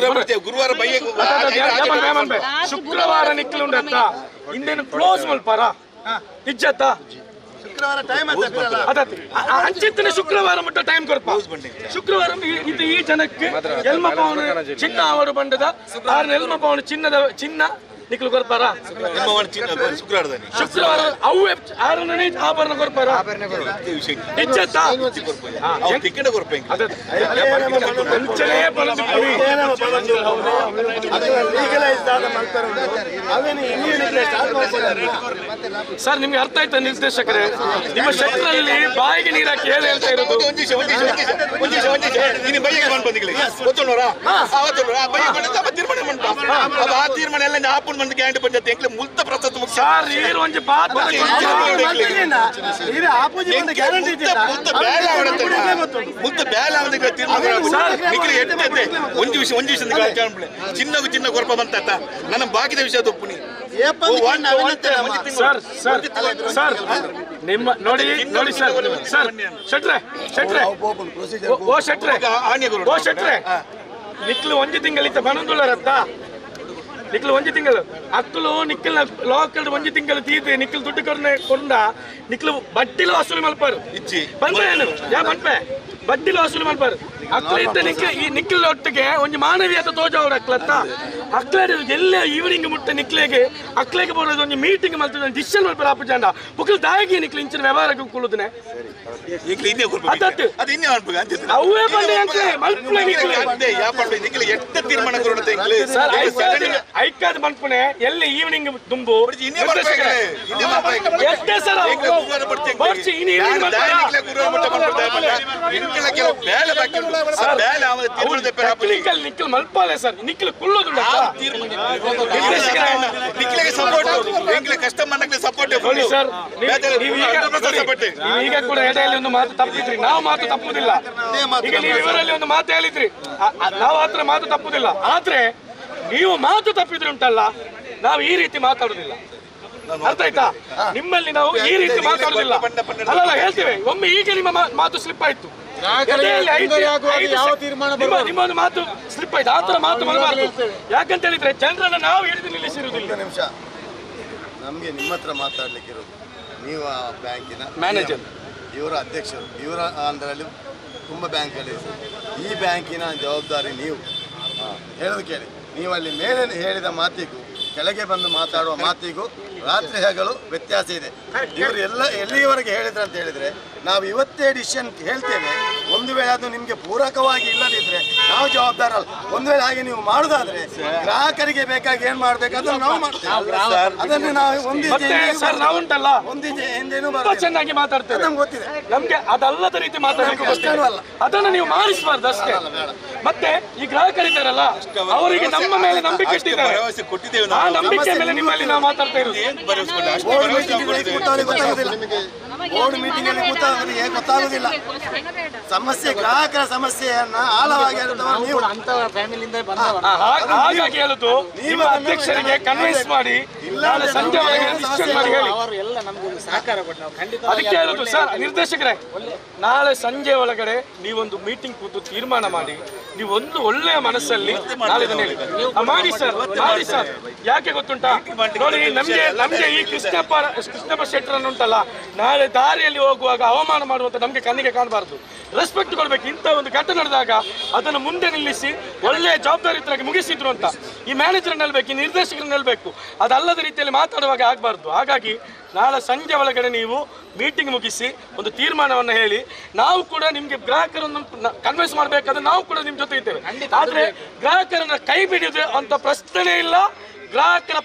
ಗುರುವಾರ ಶುಕ್ರವಾರ ನಿಕ್ಲಿ ಉಂಡತ್ತ ಇಂದೇನು ಕ್ಲೋಸ್ ಮಲ್ಪಾರ ಇಜ್ಜತ್ತ ಶುಕ್ರವಾರ ಟೈಮ್ ಅಂಚಿತ್ತನೆ ಶುಕ್ರವಾರ ಮುಟ್ಟ ಟೈಮ್ ಕೊಡ್ಪ ಶುಕ್ರವಾರ ಇದು ಈ ಜನಕ್ಕೆ ಎಲ್ಮ ಪವನ್ ಚಿನ್ನ ಅವರು ಬಂಡದ 6 ಎಲ್ಮ ಪವನ್ ಚಿನ್ನ ನಿಕ್ಲು ಕೊಡ್ಪಾರ ಶುಕ್ರವಾರ ಅವು 6 ಆಭರಣ ಕೊಡ್ಪಾರ ಇಜ್ಜತ್ತ ಟಿಕೆಟ್ ಕೊಡ್ಬೇಕು ಸರ್ ನಿಮ್ಗೆ ಅರ್ಥ ಆಯ್ತಾ ನಿರ್ದೇಶಕರೇ ನಿಮ್ಮ ಶೆಟ್ರಲ್ಲಿ ಬಾಯಿಗೆ ನೀರಾಕಿ ಹೇಳಿ ಹೇಳ್ತಾ ಇರೋದು ತೀರ್ಮಾನ ಎಲ್ಲ ಆಪುನ್ ಮಂದಿ ಗ್ಯಾಂಡ್ ಪಂಚಾಯತ್ ಎಂಕ್ಲೆ ಮುಲ್ತ ಪ್ರಸತ್ ಸರ್ ನೀರು ಒಂಜಿ ಬಾತ್ ಮುಲ್ತ ಬೇಲ ಅವನಿಗೆ ತೀರ್ಮಾನ ಒಂದು ವಿಷಯ ಚಿನ್ನಗೂ ಚಿನ್ನ ಕೊರಪ ಬಂತ ನನ್ನ ಬಾಕಿದ ವಿಷಯ ತಪ್ಪುನಿ ಸರ್ ಸರ್ ಸರ್ ನಿಮ್ಮ ನೋಡಿ ನೋಡಿ ಸರ್ ಸರ್ ಶೆಟ್ರೆ ಶೆಟ್ರೆ ಓ ಶೆಟ್ರೆ ಓ ಶೆಟ್ರೆ ನಿಕ್ಲು 1 ತಿಂಗಳಿಂದ ಬಣಂದುಳ್ಳರತ್ತ ನಿಖಿಲ್ ಒಂಜಿ ತಿಂಗಳು ಅಕ್ಕಲು ನಿಖಿಲ್ ಲೋಕಲ್ ಒಂಜಿ ತಿಂಗಳು ತೀರ್ತಿ ನಿಖಿಲ್ ದುಡ್ಡು ಕೊಂಡ ನಿಖಿಲ್ ಬಡ್ಡಿಲು ವಸೂಲಿ ಮಲ್ಪಾರು ಬಂದ್ರೇನು ಯಾ ಬಂಪೆ ಬಡ್ಡಿಲು ವಸೂಲಿ ಮಲ್ಪಾರು ಅಕ್ಕಲಿದ್ದ ನಿಖಿಲ್ ಒಟ್ಟಿಗೆ ಒಂದು ಮಾನವೀಯತೆ ತೋಜಾವಡ ಅಕ್ಲತ್ತ ಅಕ್ಲ ಎಲ್ಲ ಈವ್ನಿಂಗ್ ಮುಟ್ಟ ನಿಕ್ಲೆಗೆ ಅಕ್ಲೆಗೆ ಬರೋದು ಒಂದು ಮೀಟಿಂಗ್ ಮಾಡ್ತದೆ ಡಿಸಿಷನ್ ಮಲ್ಪಾರ ಅಪ್ಪಜಾಂಡ ಬುಕ್ಕಲ್ ದಾಗಿ ನಿಖಿಲ್ ಇಂಚಿನ ವ್ಯವಹಾರಕ್ಕೆ ಕುಳುದನೆ ಅವೇ ಬಂದೆ ಅಂತೆ ಮಲ್ಪನೆ ಐಕಾದ ಮಲ್ಪನೆ ಎಲ್ಲಿ ಈವ್ನಿಂಗ್ ತುಂಬು ಎಷ್ಟೇ ಸರ್ ನಿಖಿಲ್ ಮಲ್ಪಾಲೆ ಸರ್ ನಿಖಿಲ್ ಕುಳ್ಳೋದು ಈಗ ಕೂಡ ಎಡೆಯಲ್ಲಿ ಒಂದು ಮಾತು ತಪ್ಪಿದ್ರಿ ನಾವು ಮಾತು ತಪ್ಪುದಿಲ್ಲ ಈಗ ನೀವು ಇವರಲ್ಲಿ ಒಂದು ಮಾತು ಹೇಳಿದ್ರಿ ನಾವು ಹತ್ರ ಮಾತು ತಪ್ಪುದಿಲ್ಲ ಆದ್ರೆ ನೀವು ಮಾತು ತಪ್ಪಿದ್ರಿ ಉಂಟಲ್ಲ ನಾವು ಈ ರೀತಿ ಮಾತಾಡುದಿಲ್ಲ ಅರ್ಥ ಆಯ್ತಾ ನಿಮ್ಮಲ್ಲಿ ನಾವು ಈ ರೀತಿ ಮಾತಾಡುದಿಲ್ಲ ಅಲ್ಲ ಹೇಳ್ತೇವೆ ಒಮ್ಮೆ ಈಗ ನಿಮ್ಮ ಮಾತು ಸ್ಲಿಪ್ ಆಯ್ತು ನಿಮ್ಮೊಂದು ಮಾತು ಸ್ಲಿಪ್ ಆಯ್ತು ಆತರ ಮಾತು ಮಾಡಬಾರ್ದು ಯಾಕಂತ ಹೇಳಿದ್ರೆ ಜನರನ್ನ ನಾವು ಹಿಡಿದು ನಿಲ್ಲಿಸಿರುವುದಿಲ್ಲ ನಿಮಿಷ ನಮ್ಗೆ ನಿಮ್ಮ ಹತ್ರ ಮಾತಾಡ್ಲಿಕ್ಕಿರೋದು ನೀವು ಆ ಬ್ಯಾಂಕಿನ ಮ್ಯಾನೇಜರ್ ಇವರ ಅಧ್ಯಕ್ಷರು ಇವರ ಅಂಡರಲ್ಲಿ ತುಂಬ ಬ್ಯಾಂಕಲ್ಲಿ ಈ ಬ್ಯಾಂಕಿನ ಜವಾಬ್ದಾರಿ ನೀವು ಹೇಳೋದು ಕೇಳಿ ನೀವು ಅಲ್ಲಿ ಮೇಲೆ ಹೇಳಿದ ಮಾತಿಗೂ ಕೆಳಗೆ ಬಂದು ಮಾತಾಡುವ ಮಾತಿಗೂ ರಾತ್ರಿ ಹಗಲು ವ್ಯತ್ಯಾಸ ಇದೆ ಇವರು ಎಲ್ಲಿಯವರೆಗೆ ಹೇಳಿದ್ರು ಅಂತ ಹೇಳಿದ್ರೆ ನಾವು ಇವತ್ತೇ ಡಿಸಿಷನ್ ಹೇಳ್ತೇವೆ ಒಂದು ವೇಳೆ ಅದು ನಿಮಗೆ ಪೂರಕವಾಗಿ ಇಲ್ಲದಿದ್ರೆ ನಾವು ಜವಾಬ್ದಾರ ಅಲ್ಲ ಒಂದು ವೇಳೆ ಹಾಗೆ ನೀವು ಮಾಡುದಾದ್ರೆ ಗ್ರಾಹಕರಿಗೆ ಬೇಕಾಗಿ ಏನ್ ಮಾಡ್ಬೇಕು ಅದನ್ನು ನಾವು ಮಾಡ್ತೇವೆ ಅದನ್ನು ನಾವು ಒಂದಿನ ಚೆನ್ನಾಗಿ ಮಾತಾಡ್ತೇವೆ ನಮ್ಗೆ ಗೊತ್ತಿದೆ ನಮ್ಗೆ ಅದಲ್ಲದ ರೀತಿ ಮಾತಾಡಬೇಕು ಅದನ್ನು ನೀವು ಮಾಡಿಸಬಾರ್ದು ಅಷ್ಟೇ ಮತ್ತೆ ಈ ಗ್ರಾಹಕರಿದ್ದಾರಲ್ಲ ಅವರಿಗೆ ನಮ್ಮ ಮೇಲೆ ನಂಬಿಕೆ ಇಟ್ಟಿದ್ದಾರೆ ಆ ನಂಬಿಕೆ ಮೇಲೆ ನಿಮ್ಮಲ್ಲಿ ನಾವು ಮಾತಾಡ್ತಾ ಇರೋದು ಬೋರ್ಡ್ ಮೀಟಿಂಗ್ ಅಲ್ಲಿ ಕೂತಾಗಲಿಗೆ ಗೊತ್ತಾಗುದಿಲ್ಲ ಸಮಸ್ಯೆ ಗ್ರಾಹಕರ ಸಮಸ್ಯೆಯನ್ನ ಆಳವಾಗಿ ಹಾಗಾಗಿ ಹೇಳುದು ನಿಮ್ಮ ಅಧ್ಯಕ್ಷರಿಗೆ ಕನ್ವಿನ್ಸ್ ಮಾಡಿ ಸಂಜೆ ಮಾಡಿ ಹೇಳಿ ಅದಕ್ಕೆ ಹೇಳುದು ಸರ್ ನಿರ್ದೇಶಕರೇ ನಾಳೆ ಸಂಜೆ ಒಳಗಡೆ ನೀವೊಂದು ಮೀಟಿಂಗ್ ಕೂತು ತೀರ್ಮಾನ ಮಾಡಿ ನೀವು ಒಂದು ಒಳ್ಳೆಯ ಮನಸ್ಸಲ್ಲಿ ನಾಳೆ ಹೇಳಿ ಮಾಡಿ ಸರ್ ಯಾಕೆ ಗೊತ್ತುಂಟಾ ನೋಡಿ ನಮ್ಗೆ ಈ ಕೃಷ್ಣಪ್ಪ ಶೆಟ್ಟರ್ ಉಂಟಲ್ಲ ನಾಳೆ ದಾರಿಯಲ್ಲಿ ಹೋಗುವಾಗ ಅವಮಾನ ಮಾಡುವಂತ ನಮ್ಗೆ ಕಣ್ಣಿಗೆ ಕಾಣಬಾರ್ದು ರೆಸ್ಪೆಕ್ಟ್ ಕೊಡ್ಬೇಕು ಇಂಥ ಒಂದು ಘಟನೆ ನಡೆದಾಗ ಅದನ್ನು ಮುಂದೆ ನಿಲ್ಲಿಸಿ ಒಳ್ಳೆಯ ಜವಾಬ್ದಾರಿತರಾಗಿ ಮುಗಿಸಿದ್ರು ಅಂತ ಈ ಮ್ಯಾನೇಜರ್ ನೆಲ್ಬೇಕು ಈ ನಿರ್ದೇಶಕರು ನೆಲ್ಬೇಕು ಅದಲ್ಲದ ರೀತಿಯಲ್ಲಿ ಮಾತಾಡುವಾಗ ಆಗಬಾರ್ದು ಹಾಗಾಗಿ ನಾಳೆ ಸಂಜೆ ಒಳಗಡೆ ನೀವು ಮೀಟಿಂಗ್ ಮುಗಿಸಿ ಒಂದು ತೀರ್ಮಾನವನ್ನು ಹೇಳಿ ನಾವು ಕೂಡ ನಿಮ್ಗೆ ಗ್ರಾಹಕರನ್ನು ಕನ್ವಿನ್ಸ್ ಮಾಡಬೇಕಾದ್ರೆ ನಾವು ಕೂಡ ನಿಮ್ಮ ಜೊತೆ ಇದ್ದೇವೆ ಆದ್ರೆ ಗ್ರಾಹಕರನ್ನ ಕೈ ಬಿಡಿದ್ರೆ ಅಂತ ಪ್ರಶ್ನೆ ಇಲ್ಲ ಗ್ರಾಹಕರ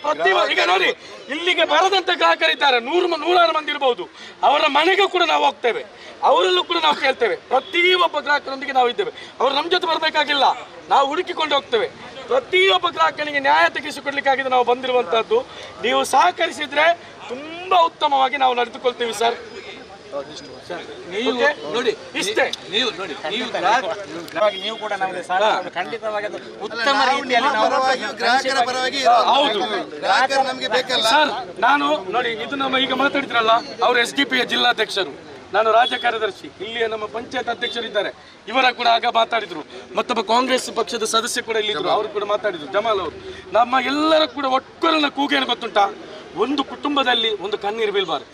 ಈಗ ನೋಡಿ ಇಲ್ಲಿಗೆ ಬರದಂತ ಗ್ರಾಹಕರಿದ್ದಾರೆ ನೂರಾರು ಮಂದಿ ಇರಬಹುದು ಅವರ ಮನೆಗೂ ಕೂಡ ನಾವು ಹೋಗ್ತೇವೆ ಅವರಲ್ಲೂ ಕೂಡ ನಾವು ಕೇಳ್ತೇವೆ ಪ್ರತಿಯೊಬ್ಬ ಗ್ರಾಹಕರೊಂದಿಗೆ ನಾವು ಇದ್ದೇವೆ ಅವರು ನಮ್ಮ ಜೊತೆ ಬರಬೇಕಾಗಿಲ್ಲ ನಾವು ಹುಡುಕಿಕೊಂಡು ಹೋಗ್ತೇವೆ ಪ್ರತಿಯೊಬ್ಬ ಗ್ರಾಹಕನಿಗೆ ನ್ಯಾಯ ತೆಗೆಸಿಕೊಡ್ಲಿಕ್ಕಾಗಿದೆ ನಾವು ಬಂದಿರುವಂತಹದ್ದು ನೀವು ಸಹಕರಿಸಿದ್ರೆ ತುಂಬಾ ಉತ್ತಮವಾಗಿ ನಾವು ನಡೆದುಕೊಳ್ತೇವೆ ಸರ್ ನೀವು ನೋಡಿ ಇಷ್ಟೇ ನೀವು ನೋಡಿ ನೀವು ಕೂಡ ನಮಗೆ ಖಂಡಿತವಾಗಿ ಉತ್ತಮ ರೀತಿಯಲ್ಲಿ ಗ್ರಾಹಕರ ಪರವಾಗಿ ನಮಗೆ ಬೇಕಲ್ಲ ಸರ್ ನಾನು ನೋಡಿ ಇದು ನಮ್ಮ ಈಗ ಮಾತಾಡಿದ್ರಲ್ಲ ಅವರು SDPಯ ಜಿಲ್ಲಾಧ್ಯಕ್ಷರು ನಾನು ರಾಜ್ಯ ಕಾರ್ಯದರ್ಶಿ ಇಲ್ಲಿಯ ನಮ್ಮ ಪಂಚಾಯತ್ ಅಧ್ಯಕ್ಷರಿದ್ದಾರೆ ಇವರ ಕೂಡ ಆಗ ಮಾತಾಡಿದ್ರು ಮತ್ತೊಬ್ಬ ಕಾಂಗ್ರೆಸ್ ಪಕ್ಷದ ಸದಸ್ಯ ಕೂಡ ಇಲ್ಲಿದ್ರು ಅವರು ಕೂಡ ಮಾತಾಡಿದ್ರು ಜಮಾಲ್ ಅವರು ನಮ್ಮ ಎಲ್ಲರ ಕೂಡ ಒಟ್ಕೊರನ ಕೂಗೇನು ಗೊತ್ತುಂಟಾ ಒಂದು ಕುಟುಂಬದಲ್ಲಿ ಒಂದು ಕಣ್ಣೀರು ಬೀಳ್ಬಾರ್ದು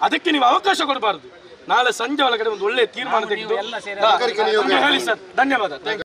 ಅದಕ್ಕೆ ನೀವು ಅವಕಾಶ ಕೊಡಬಾರ್ದು ನಾಳೆ ಸಂಜೆ ಒಳಗಡೆ ಒಂದು ಒಳ್ಳೆಯ ತೀರ್ಮಾನ ತೆಗೆದು ಹೇಳಿ ಸರ್ ಧನ್ಯವಾದ